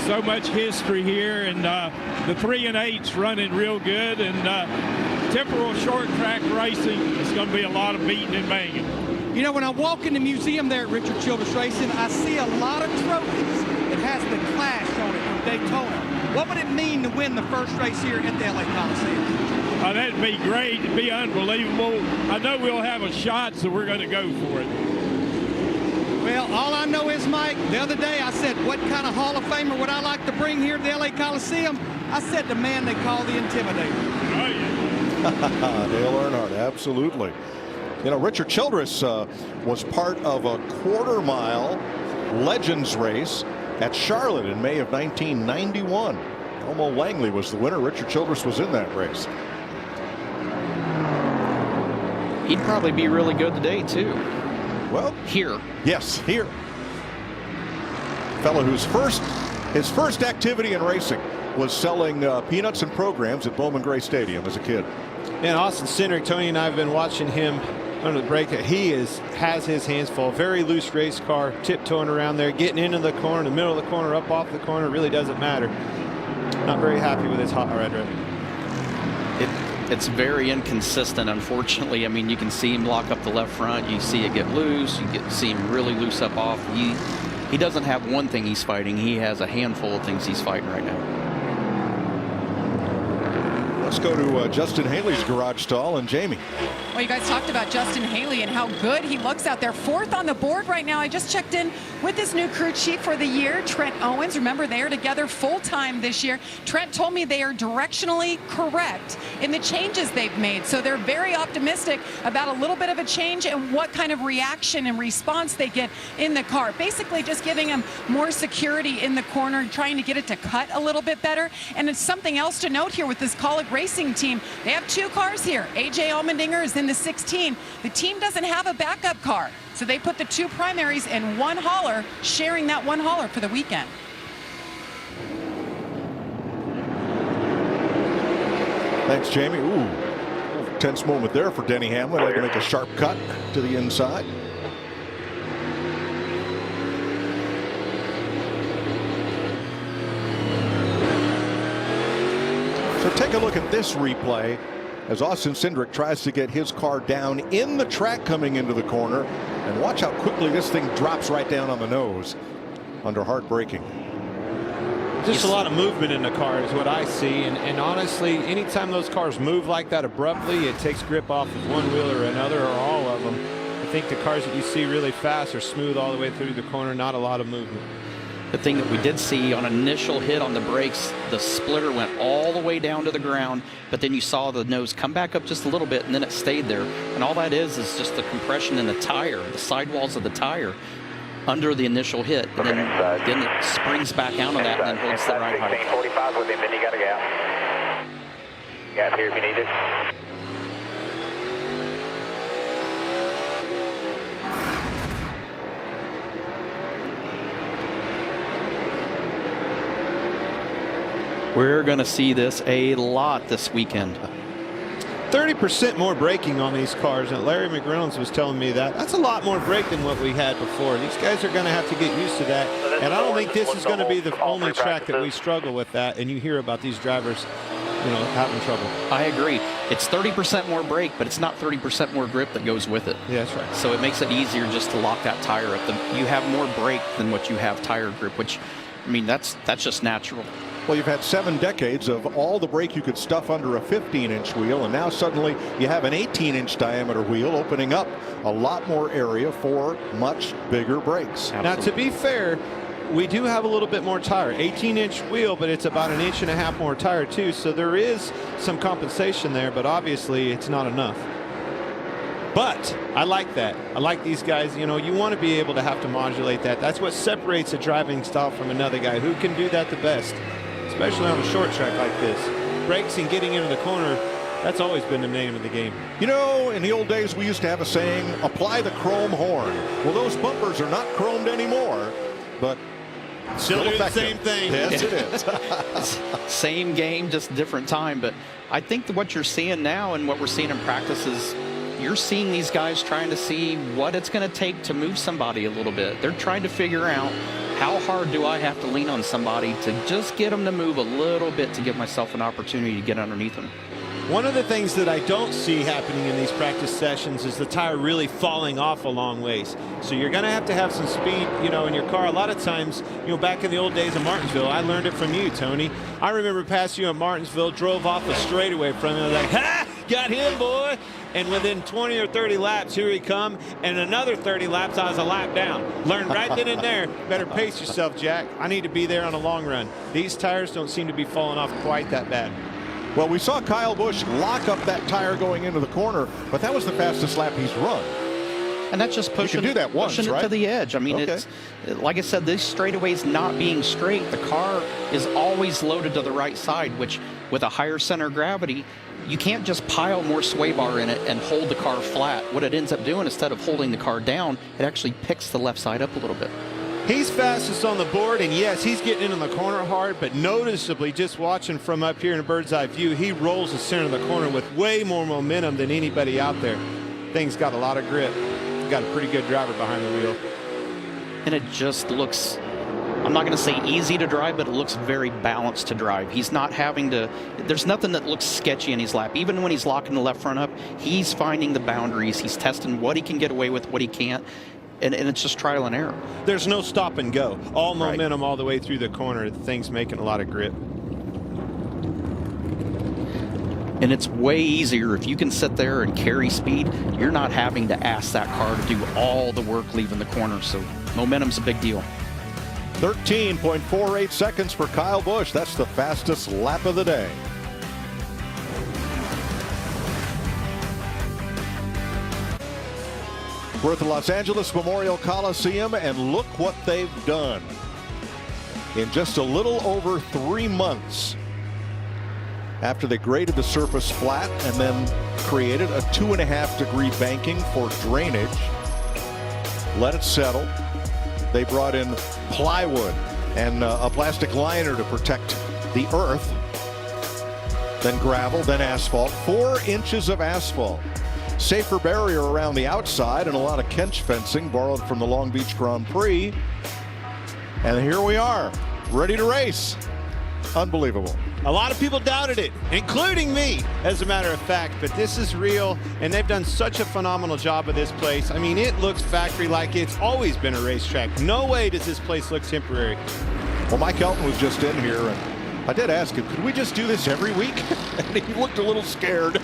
So much history here, and the 3 and 8's running real good, and temporal short track racing is going to be a lot of beating and banging. You know, when I walk in the museum there at Richard Childress Racing, I see a lot of trophies that has the Clash on it from Daytona. What would it mean to win the first race here at the LA Coliseum? That'd be great. It'd be unbelievable. I know we'll have a shot, so we're going to go for it. Well, all I know is, Mike, the other day I said, what kind of Hall of Famer would I like to bring here to the LA Coliseum? I said the man they call the Intimidator. Oh, yeah. Dale Earnhardt, absolutely. You know, Richard Childress was part of a quarter-mile Legends race at Charlotte in May of 1991. Elmo Langley was the winner. Richard Childress was in that race. He'd probably be really good today, too. Well, here. Yes, here. Fellow whose his first activity in racing was selling peanuts and programs at Bowman Gray Stadium as a kid. And Austin Cindric, Tony and I have been watching him under the break. He has his hands full. Very loose race car, tiptoeing around there, getting into the corner, the middle of the corner, up off the corner. Really doesn't matter. Not very happy with his hot red. It's very inconsistent, unfortunately. I mean, you can see him lock up the left front. You see it get loose. You see him really loose up off. He doesn't have one thing he's fighting. He has a handful of things he's fighting right now. Let's go to Justin Haley's garage stall and Jamie. Well, you guys talked about Justin Haley and how good he looks out there. 4th on the board right now. I just checked in with his new crew chief for the year, Trent Owens. Remember, they are together full-time this year. Trent told me they are directionally correct in the changes they've made. So they're very optimistic about a little bit of a change and what kind of reaction and response they get in the car. Basically just giving them more security in the corner, trying to get it to cut a little bit better. And it's something else to note here with this Kaulig racing team. They have 2 cars here. AJ Allmendinger is in the 16. The team doesn't have a backup car, so they put the 2 primaries in one hauler, sharing that one hauler for the weekend. Thanks, Jamie. Ooh, tense moment there for Denny Hamlin. Had to make a sharp cut to the inside. So take a look at this replay as Austin Cindric tries to get his car down in the track coming into the corner. And watch how quickly this thing drops right down on the nose under hard braking. Just a lot of movement in the car is what I see. And honestly, anytime those cars move like that abruptly, it takes grip off of one wheel or another or all of them. I think the cars that you see really fast are smooth all the way through the corner, not a lot of movement. The thing that we did see on initial hit on the brakes, the splitter went all the way down to the ground, but then you saw the nose come back up just a little bit, and then it stayed there. And all that is just the compression in the tire, the sidewalls of the tire under the initial hit. And then it springs back out of that and then holds the right height. 45 with him, then you got a gap. Gap here if you need it. We're going to see this a lot this weekend. 30% more braking on these cars, and Larry McReynolds was telling me that. That's a lot more brake than what we had before. These guys are going to have to get used to that, and I don't think this is going to be the only track that we struggle with that, and you hear about these drivers, you know, having trouble. I agree. It's 30% more brake, but it's not 30% more grip that goes with it. Yeah, that's right. So it makes it easier just to lock that tire up. You have more brake than what you have tire grip, which, I mean, that's just natural. Well, you've had 7 decades of all the brake you could stuff under a 15-inch wheel, and now suddenly you have an 18-inch diameter wheel, opening up a lot more area for much bigger brakes. Now, to be fair, we do have a little bit more tire. 18-inch wheel, but it's about 1.5 inches more tire too, so there is some compensation there, but obviously it's not enough. But I like that. I like these guys. You know, you want to be able to have to modulate that. That's what separates a driving style from another guy. Who can do that the best, especially on a short track like this? Brakes and getting into the corner, that's always been the name of the game. You know, in the old days, we used to have a saying, apply the chrome horn. Well, those bumpers are not chromed anymore, but still do effective. The same thing. Yes, it is. Same game, just different time. But I think that what you're seeing now and what we're seeing in practice is you're seeing these guys trying to see what it's going to take to move somebody a little bit. They're trying to figure out, how hard do I have to lean on somebody to just get them to move a little bit to give myself an opportunity to get underneath them. One of the things that I don't see happening in these practice sessions is the tire really falling off a long ways. So you're going to have some speed, you know, in your car. A lot of times, you know, back in the old days of Martinsville, I learned it from you, Tony. I remember passing you at Martinsville, drove off a straightaway from you, I was like, ha, got him, boy. And within 20 or 30 laps, here he come. And another 30 laps, I was a lap down. Learned right then and there, better pace yourself, Jack. I need to be there on a long run. These tires don't seem to be falling off quite that bad. Well, we saw Kyle Busch lock up that tire going into the corner, but that was the fastest lap he's run. And that's just pushing, you can do that once, pushing it right? to the edge. I mean, it's like I said, these straightaways not being straight, the car is always loaded to the right side, which with a higher center of gravity, you can't just pile more sway bar in it and hold the car flat. What it ends up doing, instead of holding the car down, it actually picks the left side up a little bit. He's fastest on the board, and yes, he's getting in the corner hard, but noticeably, just watching from up here in a bird's eye view, he rolls the center of the corner with way more momentum than anybody out there. Thing's got a lot of grip. Got a pretty good driver behind the wheel. And it just looks, I'm not going to say easy to drive, but it looks very balanced to drive. He's not having to, there's nothing that looks sketchy in his lap. Even when he's locking the left front up, he's finding the boundaries. He's testing what he can get away with, what he can't. And it's just trial and error. There's no stop and go. All momentum all the way through the corner. The thing's making a lot of grip. And it's way easier if you can sit there and carry speed. You're not having to ask that car to do all the work leaving the corner. So momentum's a big deal. 13.48 seconds for Kyle Busch. That's the fastest lap of the day. We're at the Los Angeles Memorial Coliseum, and look what they've done. In just a little over 3 months, after they graded the surface flat and then created a 2.5-degree banking for drainage, let it settle. They brought in plywood and a plastic liner to protect the earth, then gravel, then asphalt, 4 inches of asphalt. Safer barrier around the outside and a lot of Kench fencing borrowed from the Long Beach Grand Prix. And here we are, ready to race. Unbelievable. A lot of people doubted it, including me, as a matter of fact, but this is real, and they've done such a phenomenal job of this place. I mean, it looks factory-like it's always been a racetrack. No way does this place look temporary. Well, Mike Elton was just in here, and I did ask him, could we just do this every week? And he looked a little scared,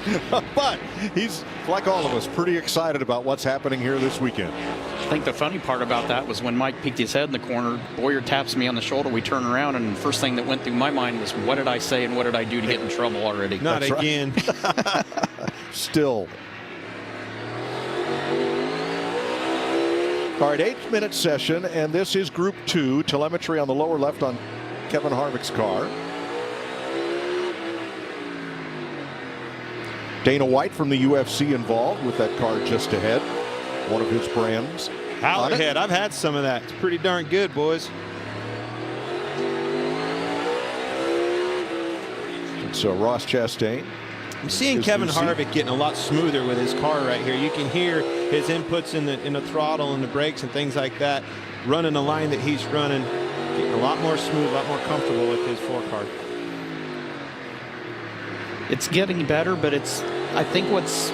but he's, like all of us, pretty excited about what's happening here this weekend. I think the funny part about that was when Mike peeked his head in the corner, Boyer taps me on the shoulder, we turn around, and the first thing that went through my mind was, what did I say and what did I do to get in trouble already? Not That's again. Right. Still. All right, 8-minute session, and this is Group 2. Telemetry on the lower left on Kevin Harvick's car. Dana White from the UFC involved with that car just ahead. One of his brands. Hourhead, I've had some of that. It's pretty darn good, boys. It's Ross Chastain. I'm seeing Kevin Harvick getting a lot smoother with his car right here. You can hear his inputs in the throttle and the brakes and things like that. Running the line that he's running, getting a lot more smooth, a lot more comfortable with his 4-car. It's getting better, but I think what's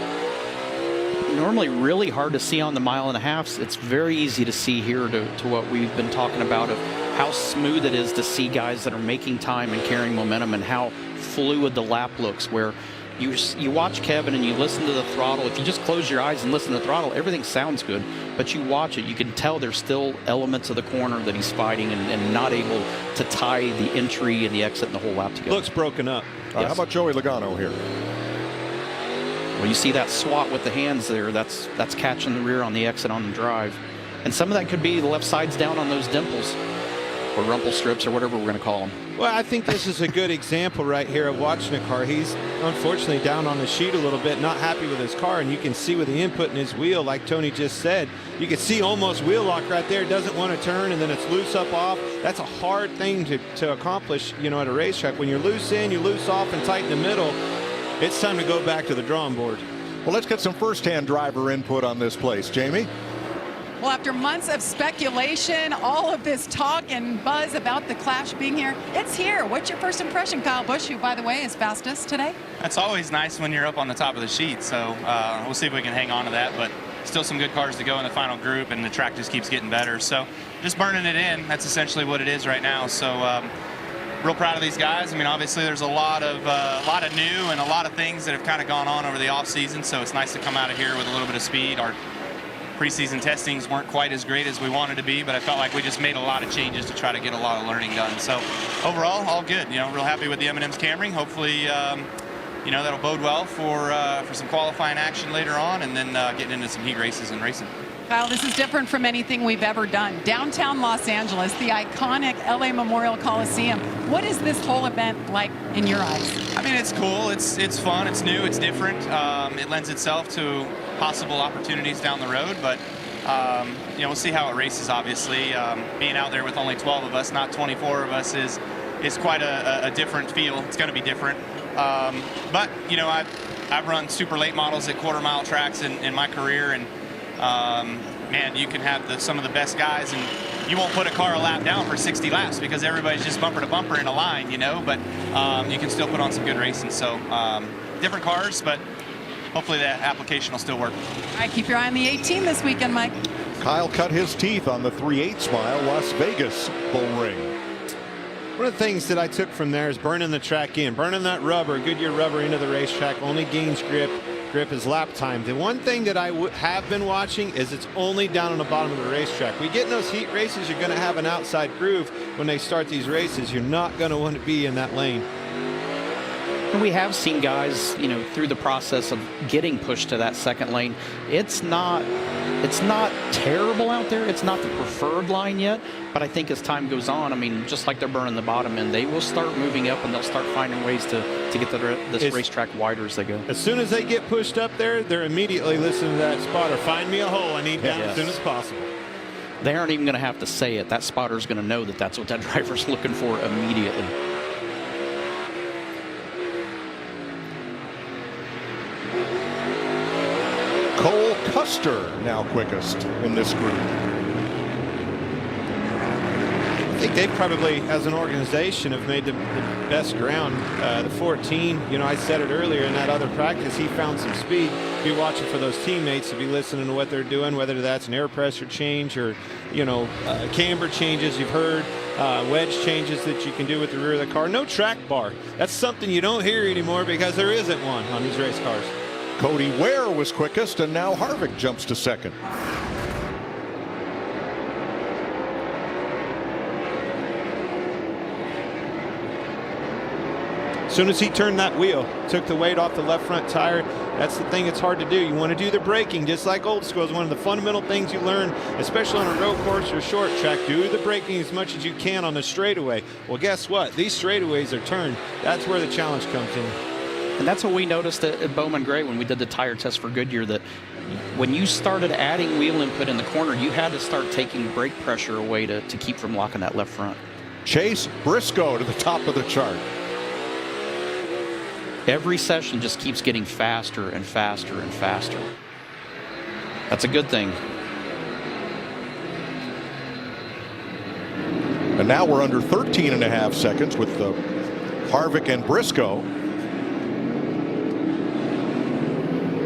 normally really hard to see on the 1.5 miles, it's very easy to see here to what we've been talking about of how smooth it is to see guys that are making time and carrying momentum, and how fluid the lap looks, where you watch Kevin and you listen to the throttle. If you just close your eyes and listen to the throttle, everything sounds good, but you watch it, you can tell there's still elements of the corner that he's fighting and not able to tie the entry and the exit and the whole lap together. Looks broken up. Yes. How about Joey Logano here? Well, you see that swat with the hands there. That's catching the rear on the exit on the drive. And some of that could be the left side's down on those dimples or rumple strips or whatever we're going to call them. Well, I think this is a good example right here of watching a car. He's unfortunately down on the sheet a little bit, not happy with his car, and you can see with the input in his wheel, like Tony just said, you can see almost wheel lock right there. Doesn't want to turn, and then it's loose up off. That's a hard thing to accomplish, at a racetrack. When you're loose in, you loose off and tight in the middle, it's time to go back to the drawing board. Well, let's get some first-hand driver input on this place. Jamie? Well, after months of speculation, all of this talk and buzz about the Clash being here, it's here. What's your first impression, Kyle Busch, who, by the way, is fastest today? That's always nice when you're up on the top of the sheet, so we'll see if we can hang on to that, but still some good cars to go in the final group, and the track just keeps getting better. So just burning it in, that's essentially what it is right now. So real proud of these guys. I mean, obviously there's a lot of new and a lot of things that have kind of gone on over the off season, so it's nice to come out of here with a little bit of speed. Our preseason testings weren't quite as great as we wanted to be, but I felt like we just made a lot of changes to try to get a lot of learning done. So overall, all good. Real happy with the M&M's Camry. Hopefully, that'll bode well for some qualifying action later on, and then getting into some heat races and racing. Kyle, this is different from anything we've ever done. Downtown Los Angeles, the iconic LA Memorial Coliseum. What is this whole event like in your eyes? I mean, it's cool. It's fun. It's new. It's different. It lends itself to possible opportunities down the road, but we'll see how it races. Obviously, being out there with only 12 of us, not 24 of us, is quite a different feel. It's going to be different. But I've run super late models at quarter-mile tracks in my career, and man, you can have some of the best guys, and you won't put a car a lap down for 60 laps because everybody's just bumper to bumper in a line, but you can still put on some good racing. So different cars, but hopefully that application will still work. All right, keep your eye on the 18 this weekend, Mike. Kyle cut his teeth on the 3/8 mile Las Vegas bull ring. One of the things that I took from there is burning the track in, burning that rubber, Goodyear rubber into the racetrack, only gains grip. Grip is lap time. The one thing that I have been watching is it's only down on the bottom of the racetrack. We get in those heat races, you're going to have an outside groove when they start these races. You're not going to want to be in that lane. And we have seen guys, through the process of getting pushed to that second lane. It's not terrible out there. It's not the preferred line yet, but I think as time goes on, I mean, just like they're burning the bottom end, they will start moving up and they'll start finding ways to get this racetrack wider as they go. As soon as they get pushed up there, they're immediately listening to that spotter. Find me a hole. I need down as soon as possible. They aren't even going to have to say it. That spotter's going to know that that's what that driver's looking for immediately. Cole Custer now quickest in this group. I think they probably, as an organization, have made the best ground. The 14, I said it earlier in that other practice, he found some speed. Be watching for those teammates to be listening to what they're doing, whether that's an air pressure change or, camber changes you've heard, wedge changes that you can do with the rear of the car. No track bar. That's something you don't hear anymore because there isn't one on these race cars. Cody Ware was quickest, and now Harvick jumps to second. As soon as he turned that wheel, took the weight off the left front tire, that's the thing it's hard to do. You want to do the braking just like old school. It's one of the fundamental things you learn, especially on a road course or short track. Do the braking as much as you can on the straightaway. Well, guess what? These straightaways are turned. That's where the challenge comes in. And that's what we noticed at Bowman Gray when we did the tire test for Goodyear, that when you started adding wheel input in the corner, you had to start taking brake pressure away to keep from locking that left front. Chase Briscoe to the top of the chart. Every session just keeps getting faster and faster and faster. That's a good thing. And now we're under 13.5 seconds with Harvick and Briscoe.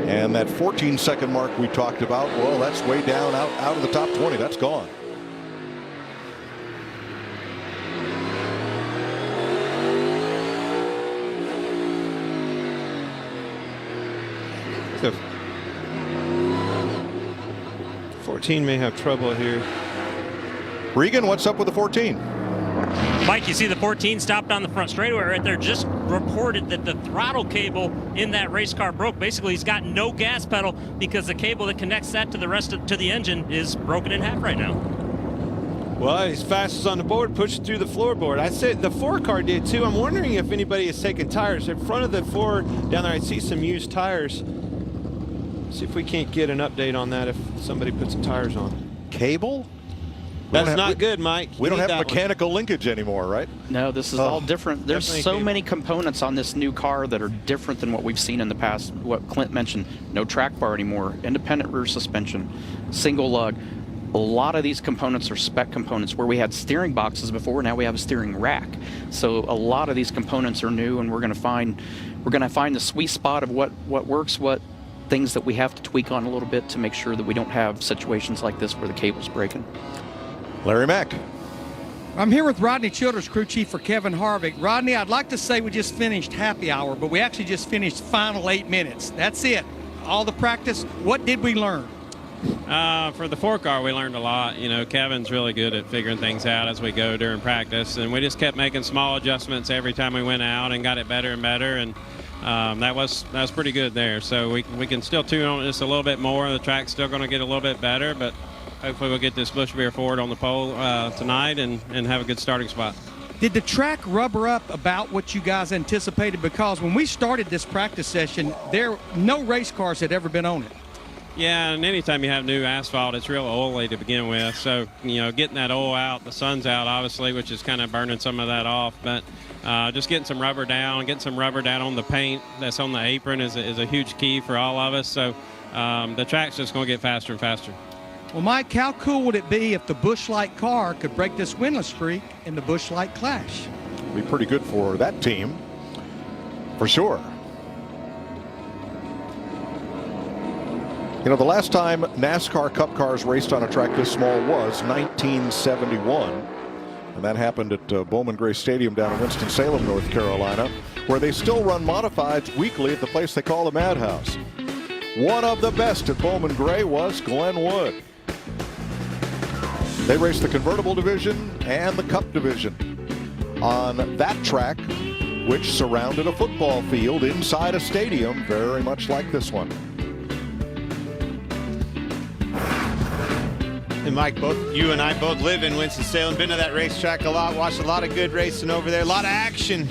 And that 14-second mark we talked about, well, that's way down out of the top 20. That's gone. So 14 may have trouble here. Regan, what's up with the 14? Mike, you see the 14 stopped on the front straightaway right there. Just reported that the throttle cable in that race car broke. Basically, he's got no gas pedal because the cable that connects that to the engine is broken in half right now. Well, he's fastest on the board, pushed through the floorboard. I said the 4 car did too. I'm wondering if anybody has taken tires. In front of the 4 down there, I see some used tires. See if we can't get an update on that if somebody put some tires on. Cable? That's not good, Mike. We don't have mechanical linkage anymore, right? No, this is all different. There's so many components on this new car that are different than what we've seen in the past. What Clint mentioned, no track bar anymore, independent rear suspension, single lug. A lot of these components are spec components. Where we had steering boxes before, now we have a steering rack. So a lot of these components are new, and we're going to find the sweet spot of what works, what things that we have to tweak on a little bit to make sure that we don't have situations like this where the cable's breaking. Larry Mack. I'm here with Rodney Childers, crew chief for Kevin Harvick. Rodney, I'd like to say we just finished happy hour, but we actually just finished final 8 minutes. That's it. All the practice. What did we learn? For the 4 car, we learned a lot. You know, Kevin's really good at figuring things out as we go during practice, and we just kept making small adjustments every time we went out and got it better and better. And that was pretty good there. So we can still tune on it just a little bit more. The track's still going to get a little bit better, but hopefully we'll get this Busch beer Ford on the pole tonight and have a good starting spot. Did the track rubber up about what you guys anticipated? Because when we started this practice session, no race cars had ever been on it. Yeah, and anytime you have new asphalt, it's real oily to begin with. So, you know, getting that oil out, the sun's out, obviously, which is kind of burning some of that off. But just getting some rubber down on the paint that's on the apron is a huge key for all of us. So the track's just going to get faster and faster. Well, Mike, how cool would it be if the Busch Light car could break this winless streak in the Busch Light Clash? Be pretty good for that team, for sure. You know, the last time NASCAR Cup cars raced on a track this small was 1971. And that happened at Bowman Gray Stadium down in Winston-Salem, North Carolina, where they still run modifieds weekly at the place they call the Madhouse. One of the best at Bowman Gray was Glenwood. They raced the convertible division and the Cup division on that track, which surrounded a football field inside a stadium very much like this one. And Mike, both you and I both live in Winston-Salem, been to that racetrack a lot, watched a lot of good racing over there, a lot of action.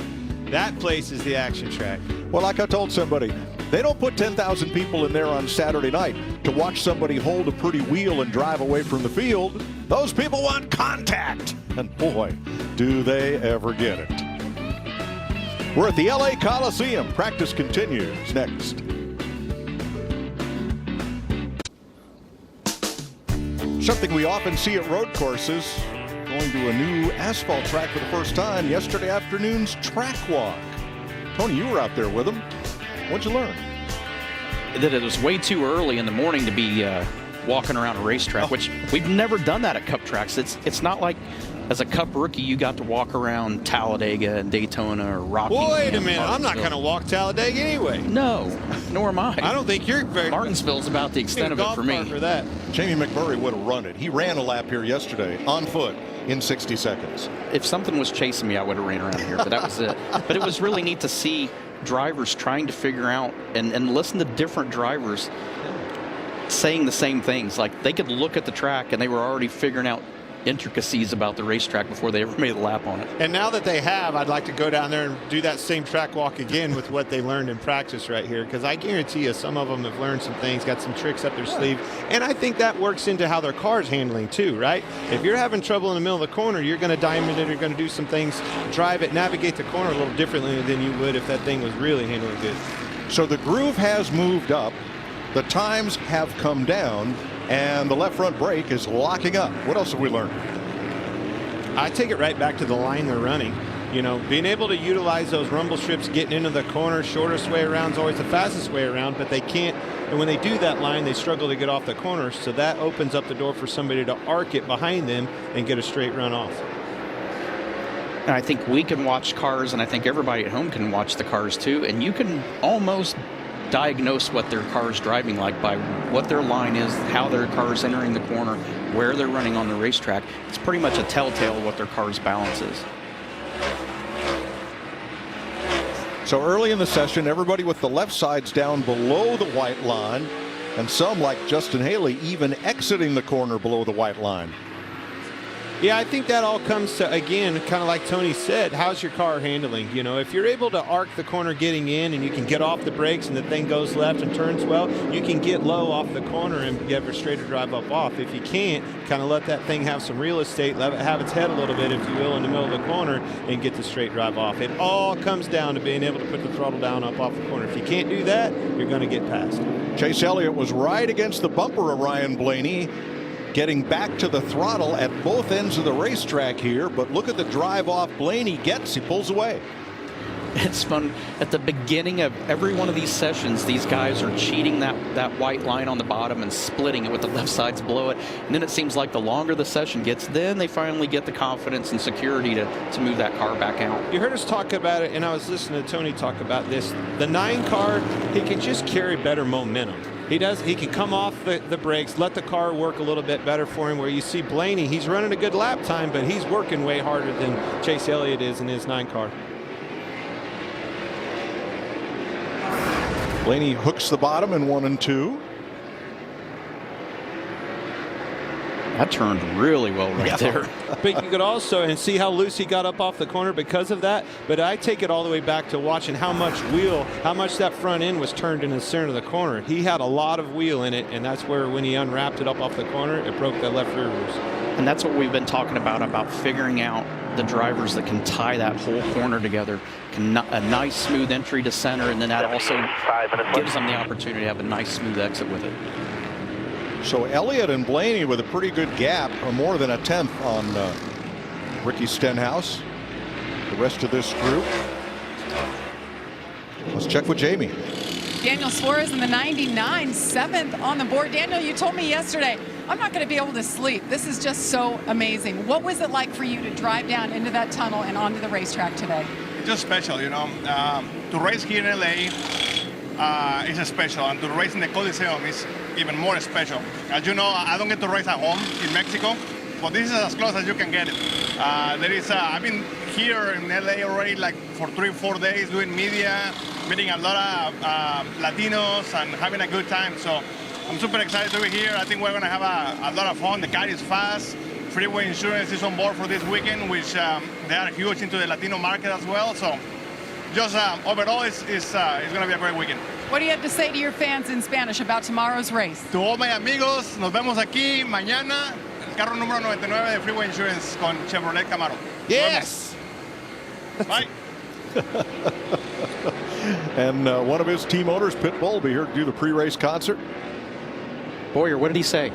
That place is the action track. Well, like I told somebody, they don't put 10,000 people in there on Saturday night to watch somebody hold a pretty wheel and drive away from the field. Those people want contact. And boy, do they ever get it. We're at the LA Coliseum. Practice continues next. Something we often see at road courses, going to a new asphalt track for the first time, yesterday afternoon's track walk. Tony, you were out there with them. What'd you learn? That it was way too early in the morning to be walking around a racetrack, which we've never done that at Cup tracks. It's not like as a Cup rookie you got to walk around Talladega and Daytona or Rockingham. Wait a minute, I'm not going to walk Talladega anyway. No, nor am I. I don't think you're very... Martinsville's about the extent of it for me. For that. Jamie McMurray would have run it. He ran a lap here yesterday on foot in 60 seconds. If something was chasing me, I would have ran around here, but that was it. But it was really neat to see drivers trying to figure out and listen to different drivers saying the same things. Like they could look at the track and they were already figuring out intricacies about the racetrack before they ever made a lap on it. And now that they have, I'd like to go down there and do that same track walk again with what they learned in practice right here, because I guarantee you some of them have learned some things, got some tricks up their sleeve, and I think that works into how their car's handling too, right? If you're having trouble in the middle of the corner, you're going to diamond it, you're going to do some things, drive it, navigate the corner a little differently than you would if that thing was really handling good. So the groove has moved up, the times have come down, and the left front brake is locking up. What else have we learned? I take it right back to the line they're running. You know, being able to utilize those rumble strips, getting into the corner, shortest way around is always the fastest way around, but they can't, and when they do that line, they struggle to get off the corner, so that opens up the door for somebody to arc it behind them and get a straight run off. And I think we can watch cars, and I think everybody at home can watch the cars too, and you can almost diagnose what their car's driving like by what their line is, how their car's entering the corner, where they're running on the racetrack. It's pretty much a telltale of what their car's balance is. So early in the session, everybody with the left sides down below the white line, and some like Justin Haley even exiting the corner below the white line. Yeah, I think that all comes to, again, kind of like Tony said, how's your car handling? You know, if you're able to arc the corner getting in and you can get off the brakes and the thing goes left and turns well, you can get low off the corner and get a straighter drive up off. If you can't, kind of let that thing have some real estate, let it have its head a little bit, if you will, in the middle of the corner and get the straight drive off. It all comes down to being able to put the throttle down up off the corner. If you can't do that, you're going to get past. Chase Elliott was right against the bumper of Ryan Blaney, getting back to the throttle at both ends of the racetrack here, but look at the drive off Blaney gets. He pulls away. It's fun. At the beginning of every one of these sessions, these guys are cheating that white line on the bottom and splitting it with the left sides below it. And then it seems like the longer the session gets, then they finally get the confidence and security to move that car back out. You heard us talk about it, and I was listening to Tony talk about this. The 9 car, he can just carry better momentum. He can come off the brakes, let the car work a little bit better for him, where you see Blaney, he's running a good lap time, but he's working way harder than Chase Elliott is in his 9 car. Blaney hooks the bottom in 1 and 2. That turned really well right there. But you could also, and see how loose he got up off the corner because of that. But I take it all the way back to watching how much that front end was turned in the center of the corner. He had a lot of wheel in it, and that's where when he unwrapped it up off the corner, it broke that left rear loose. And that's what we've been talking about figuring out the drivers that can tie that whole corner together. A nice smooth entry to center, and then that also gives them the opportunity to have a nice smooth exit with it. So Elliott and Blaney with a pretty good gap, or more than a tenth on Ricky Stenhouse. The rest of this group. Let's check with Jamie. Daniel Suarez in the 99, 7th on the board. Daniel, you told me yesterday, I'm not going to be able to sleep. This is just so amazing. What was it like for you to drive down into that tunnel and onto the racetrack today? It's just special, you know. To race here in LA is special, and to race in the Coliseum is even more special. As you know, I don't get to race at home in Mexico, but this is as close as you can get it. I've been here in LA already like for 3 or 4 days doing media, meeting a lot of Latinos and having a good time. So I'm super excited to be here. I think we're going to have a lot of fun. The car is fast. Freeway Insurance is on board for this weekend, which they are huge into the Latino market as well. So just overall, it's going to be a great weekend. What do you have to say to your fans in Spanish about tomorrow's race? To all my amigos, nos vemos aquí mañana. El carro número 99 de Freeway Insurance con Chevrolet Camaro. Yes! Bye. And one of his team owners, Pitbull, will be here to do the pre-race concert. Boyer, what did he say?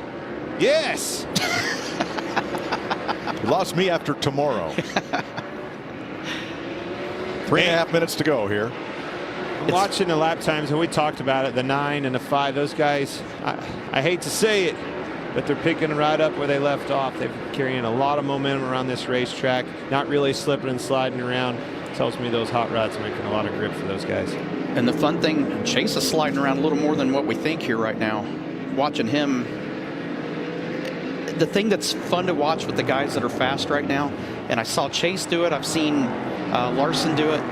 Yes! He lost me after tomorrow. 3.5 minutes to go here. I'm watching the lap times, and we talked about it, the 9 and the 5. Those guys, I hate to say it, but they're picking right up where they left off. They're carrying a lot of momentum around this racetrack, not really slipping and sliding around. Tells me those hot rods are making a lot of grip for those guys. And the fun thing, Chase is sliding around a little more than what we think here right now. Watching him, the thing that's fun to watch with the guys that are fast right now, and I saw Chase do it, I've seen Larson do it.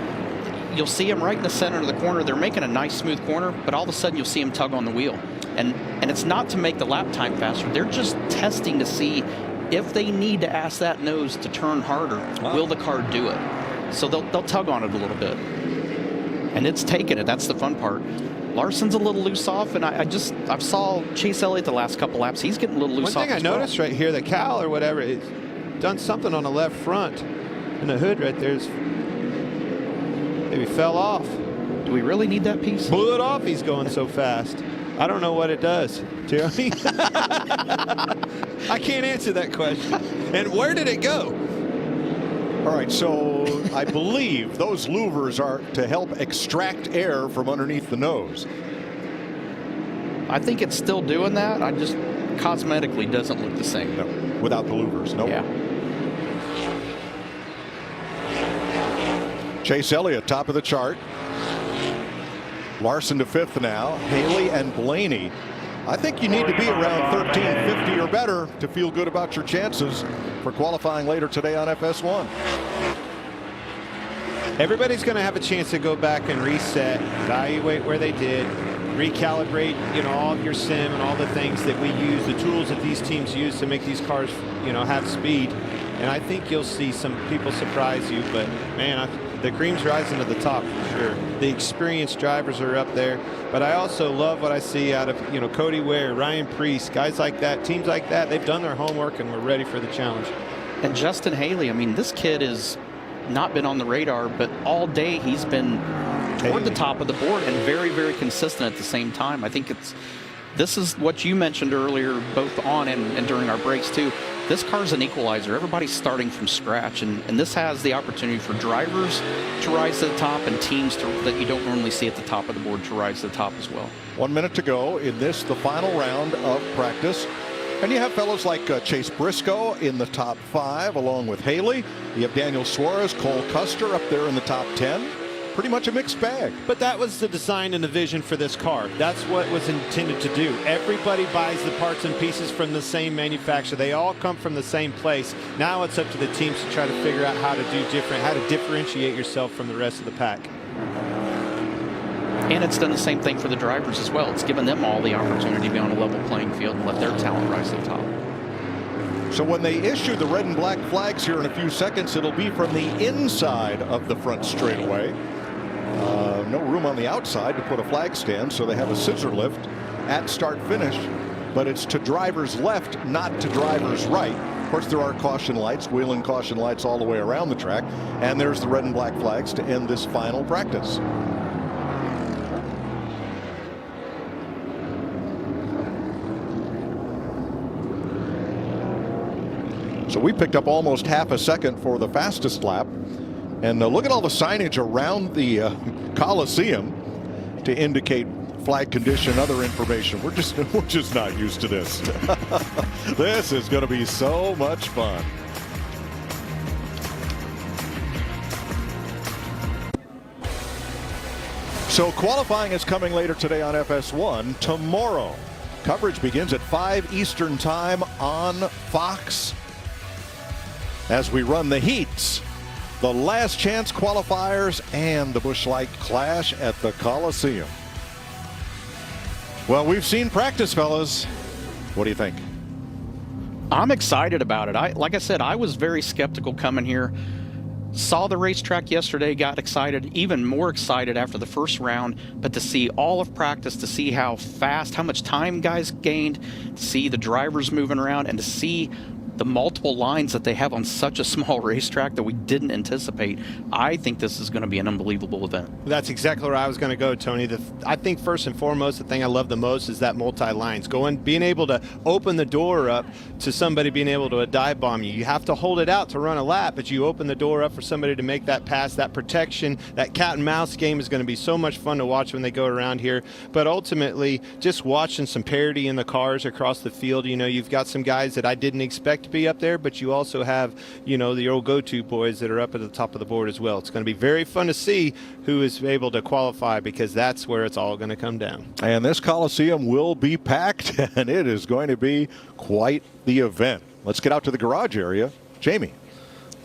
You'll see him right in the center of the corner. They're making a nice smooth corner, but all of a sudden you'll see him tug on the wheel. And it's not to make the lap time faster. They're just testing to see if they need to ask that nose to turn harder, will the car do it? So they'll tug on it a little bit. And it's taking it. That's the fun part. Larson's a little loose off, and I've saw Chase Elliott the last couple laps. He's getting a little loose off. One thing I noticed right here, that Cal or whatever, is done something on the left front, and the hood right there's maybe fell off. Do we really need that piece? Blew it off. He's going so fast. I don't know what it does, Jeremy. I can't answer that question. And where did it go? All right, so I believe those louvers are to help extract air from underneath the nose. I think it's still doing that. I just cosmetically doesn't look the same. No, without the louvers. No. Yeah. Chase Elliott, top of the chart. Larson to 5th now. Haley and Blaney. I think you need to be around 1350 or better to feel good about your chances for qualifying later today on FS1. Everybody's going to have a chance to go back and reset, evaluate where they did, recalibrate, all of your sim and all the things that we use, the tools that these teams use to make these cars, have speed. And I think you'll see some people surprise you, but man, the cream's rising to the top for sure. The experienced drivers are up there, but I also love what I see out of, Cody Ware, Ryan Preece, guys like that, teams like that. They've done their homework and we're ready for the challenge. And Justin Haley, I mean, this kid has not been on the radar, but all day he's been toward the top of the board and very, very consistent at the same time. I think this is what you mentioned earlier, both on and during our breaks too. This car's an equalizer. Everybody's starting from scratch, and this has the opportunity for drivers to rise to the top and teams that you don't normally see at the top of the board to rise to the top as well. 1 minute to go in the final round of practice. And you have fellows like Chase Briscoe in the top 5 along with Haley. You have Daniel Suarez, Cole Custer up there in the top 10. Pretty much a mixed bag. But that was the design and the vision for this car. That's what was intended to do. Everybody buys the parts and pieces from the same manufacturer. They all come from the same place. Now it's up to the teams to try to figure out how to do different, how to differentiate yourself from the rest of the pack. And it's done the same thing for the drivers as well. It's given them all the opportunity to be on a level playing field and let their talent rise to the top. So when they issue the red and black flags here in a few seconds, it'll be from the inside of the front straightaway. No room on the outside to put a flag stand, so they have a scissor lift at start finish, but it's to drivers left, not to drivers right. Of course, there are caution lights, wheeling caution lights all the way around the track, and there's the red and black flags to end this final practice. So we picked up almost half a second for the fastest lap. And look at all the signage around the Coliseum to indicate flag condition, other information. We're just not used to this. This is going to be so much fun. So qualifying is coming later today on FS1. Tomorrow, coverage begins at 5 Eastern time on Fox as we run the heats, the last chance qualifiers, and the Busch Light Clash at the Coliseum. Well, we've seen practice, fellas. What do you think? I'm excited about it. Like I said, I was very skeptical coming here. Saw the racetrack yesterday, got excited, even more excited after the first round, but to see all of practice, to see how fast, how much time guys gained, to see the drivers moving around, and to see the multiple lines that they have on such a small racetrack that we didn't anticipate. I think this is going to be an unbelievable event. That's exactly where I was going to go, Tony. I think first and foremost, the thing I love the most is that multi-lines. Being able to open the door up to somebody being able to dive bomb you. You have to hold it out to run a lap, but you open the door up for somebody to make that pass, that protection. That cat and mouse game is going to be so much fun to watch when they go around here. But ultimately, just watching some parity in the cars across the field. You've got some guys that I didn't expect to be up there, but you also have, the old go-to boys that are up at the top of the board as well. It's going to be very fun to see who is able to qualify, because that's where it's all going to come down. And this Coliseum will be packed, and it is going to be quite the event. Let's get out to the garage area. Jamie.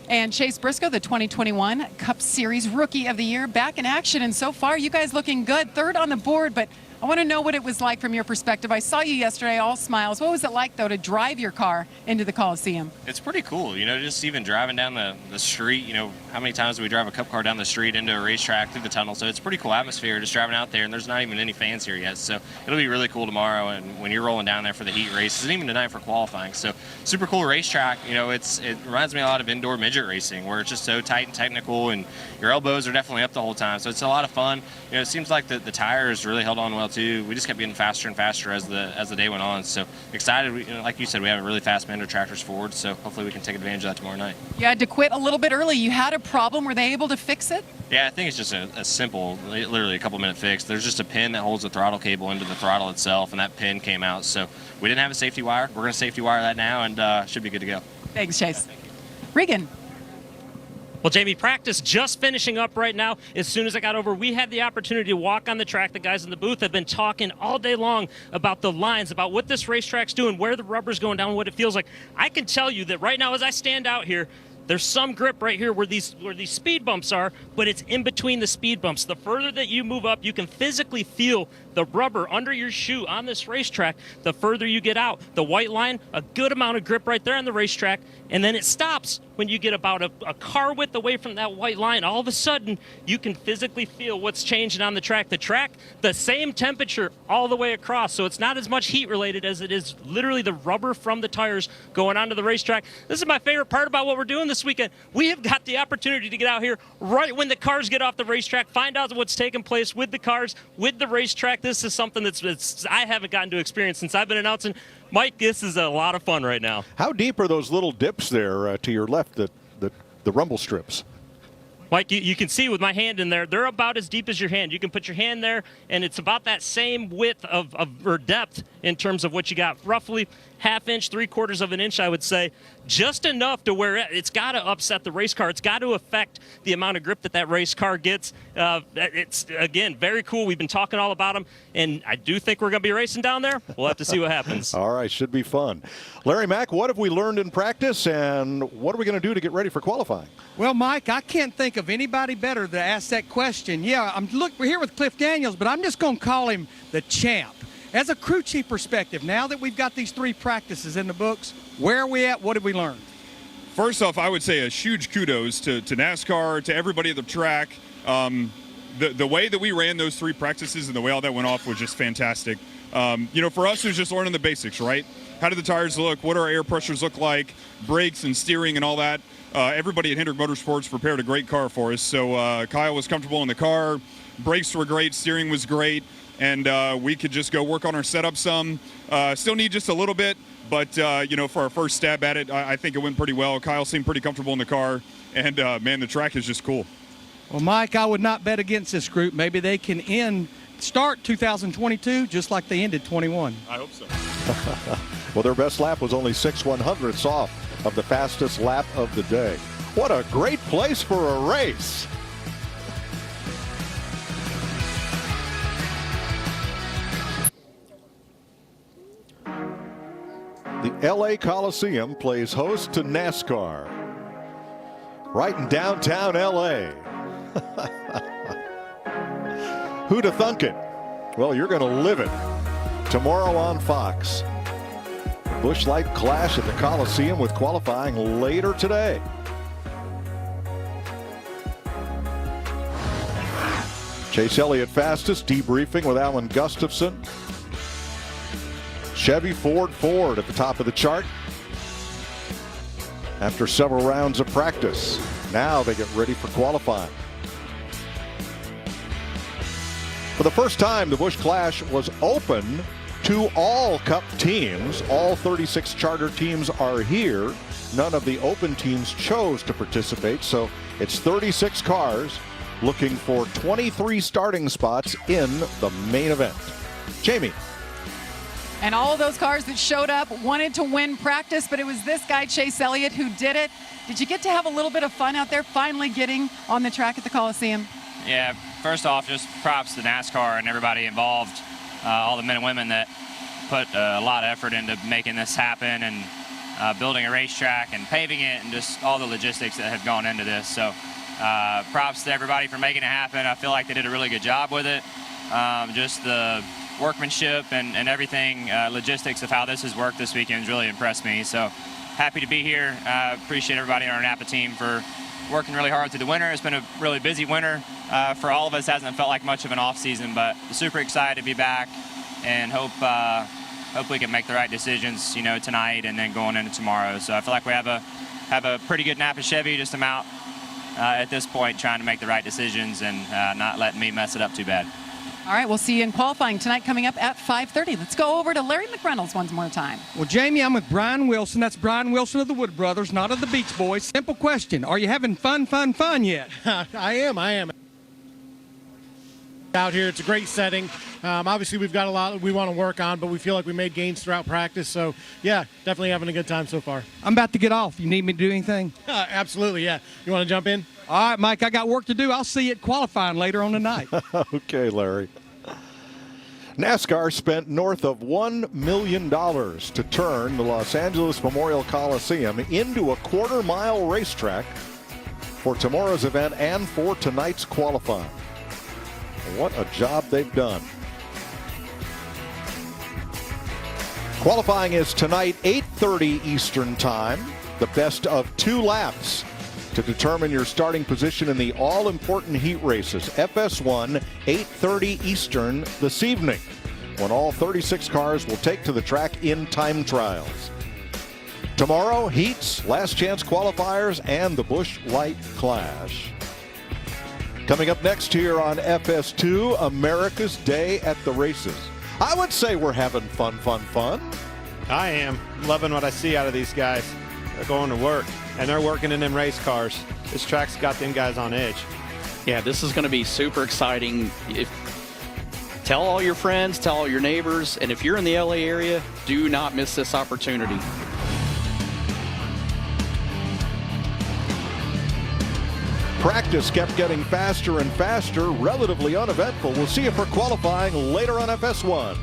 And Chase Briscoe, the 2021 Cup Series Rookie of the Year, back in action. And so far, you guys looking good. Third on the board, but I want to know what it was like from your perspective. I saw you yesterday, all smiles. What was it like, though, to drive your car into the Coliseum? It's pretty cool, you know, just even driving down the street. You know, how many times do we drive a Cup car down the street into a racetrack through the tunnel? So it's a pretty cool atmosphere just driving out there, and there's not even any fans here yet. So it'll be really cool tomorrow, and when you're rolling down there for the heat races, and even tonight for qualifying. So super cool racetrack. You know, it reminds me a lot of indoor midget racing, where it's just so tight and technical, and your elbows are definitely up the whole time. So it's a lot of fun. You know, it seems like the tires really held on well too. We just kept getting faster and faster as the day went on. So excited. You know, like you said, we have a really fast bender tractors forward. So hopefully we can take advantage of that tomorrow night. You had to quit a little bit early. You had a problem. Were they able to fix it? Yeah, I think it's just a simple, literally a couple-minute fix. There's just a pin that holds the throttle cable into the throttle itself, and that pin came out. So we didn't have a safety wire. We're going to safety wire that now, and should be good to go. Thanks, Chase. Regan. Well, Jamie, practice just finishing up right now. As soon as I got over, we had the opportunity to walk on the track. The guys in the booth have been talking all day long about the lines, about what this racetrack's doing, where the rubber's going down, what it feels like. I can tell you that right now as I stand out here, there's some grip right here where these speed bumps are, but it's in between the speed bumps. The further that you move up, you can physically feel the rubber under your shoe on this racetrack. The further you get out, the white line, a good amount of grip right there on the racetrack, and then it stops when you get about a car width away from that white line. All of a sudden, you can physically feel what's changing on the track. The track, the same temperature all the way across, so it's not as much heat related as it is literally the rubber from the tires going onto the racetrack. This is my favorite part about what we're doing this weekend. We have got the opportunity to get out here right when the cars get off the racetrack, find out what's taking place with the cars, with the racetrack. This is something that's I haven't gotten to experience since I've been announcing. Mike, this is a lot of fun right now. How deep are those little dips there to your left, the rumble strips? Mike, you can see with my hand in there, they're about as deep as your hand. You can put your hand there, and it's about that same width or depth in terms of what you got. Roughly half inch, 3/4 of an inch, I would say. Just enough to where it's got to upset the race car. It's got to affect the amount of grip that race car gets. It's, again, very cool. We've been talking all about them, and I do think we're going to be racing down there. We'll have to see what happens. All right, should be fun. Larry Mack, what have we learned in practice, and what are we going to do to get ready for qualifying? Well, Mike, I can't think of anybody better to ask that question. Yeah, we're here with Cliff Daniels, but I'm just going to call him the champ. As a crew chief perspective, now that we've got these 3 practices in the books, where are we at? What did we learn? First off, I would say a huge kudos to NASCAR, to everybody at the track. The way that we ran those 3 practices and the way all that went off was just fantastic. You know, for us, it was just learning the basics, right? How do the tires look? What do our air pressures look like? Brakes and steering and all that. Everybody at Hendrick Motorsports prepared a great car for us. So Kyle was comfortable in the car. Brakes were great. Steering was great. And we could just go work on our setup some. Still need just a little bit, but, you know, for our first stab at it, I think it went pretty well. Kyle seemed pretty comfortable in the car, and, man, the track is just cool. Well, Mike, I would not bet against this group. Maybe they can start 2022 just like they ended 21. I hope so. Well, their best lap was only 6/100ths off of the fastest lap of the day. What a great place for a race. The LA Coliseum plays host to NASCAR. Right in downtown LA. Who'da thunk it? Well, you're going to live it. Tomorrow on Fox. Busch Light clash at the Coliseum with qualifying later today. Chase Elliott fastest, debriefing with Alan Gustafson. Chevy, Ford at the top of the chart. After several rounds of practice, now they get ready for qualifying. For the first time, the Busch Clash was open to all Cup teams. All 36 charter teams are here. None of the open teams chose to participate, so it's 36 cars looking for 23 starting spots in the main event. Jamie. And all of those cars that showed up wanted to win practice, but it was this guy, Chase Elliott, who did it. Did you get to have a little bit of fun out there finally getting on the track at the Coliseum? Yeah, first off, just props to NASCAR and everybody involved, all the men and women that put a lot of effort into making this happen and building a racetrack and paving it and just all the logistics that have gone into this. So props to everybody for making it happen. I feel like they did a really good job with it. Just the workmanship and everything, logistics of how this has worked this weekend has really impressed me. So happy to be here. Appreciate everybody on our Napa team for working really hard through the winter. It's been a really busy winter for all of us. Hasn't felt like much of an off season, but super excited to be back and hope we can make the right decisions, tonight and then going into tomorrow. So I feel like we have a pretty good Napa Chevy, just about at this point trying to make the right decisions and not letting me mess it up too bad. All right, we'll see you in qualifying tonight coming up at 5:30. Let's go over to Larry McReynolds one more time. Well, Jamie, I'm with Brian Wilson. That's Brian Wilson of the Wood Brothers, not of the Beach Boys. Simple question. Are you having fun yet? I am. Out here, it's a great setting. Obviously, we've got a lot we want to work on, but we feel like we made gains throughout practice. So, yeah, definitely having a good time so far. I'm about to get off. You need me to do anything? Absolutely, yeah. You want to jump in? All right, Mike, I got work to do. I'll see you at qualifying later on tonight. Okay, Larry. NASCAR spent north of $1 million to turn the Los Angeles Memorial Coliseum into a quarter-mile racetrack for tomorrow's event and for tonight's qualifying. What a job they've done. Qualifying is tonight, 8:30 Eastern Time. The best of 2 laps to determine your starting position in the all-important heat races. FS1, 8:30 Eastern this evening, when all 36 cars will take to the track in time trials. Tomorrow, heats, last chance qualifiers, and the Busch Light Clash. Coming up next here on FS2, America's Day at the Races. I would say we're having fun. I am. Loving what I see out of these guys. They're going to work, and they're working in them race cars. This track's got them guys on edge. Yeah, this is going to be super exciting. Tell all your friends, tell all your neighbors, and if you're in the LA area, do not miss this opportunity. Practice kept getting faster and faster, relatively uneventful. We'll see you for qualifying later on FS1.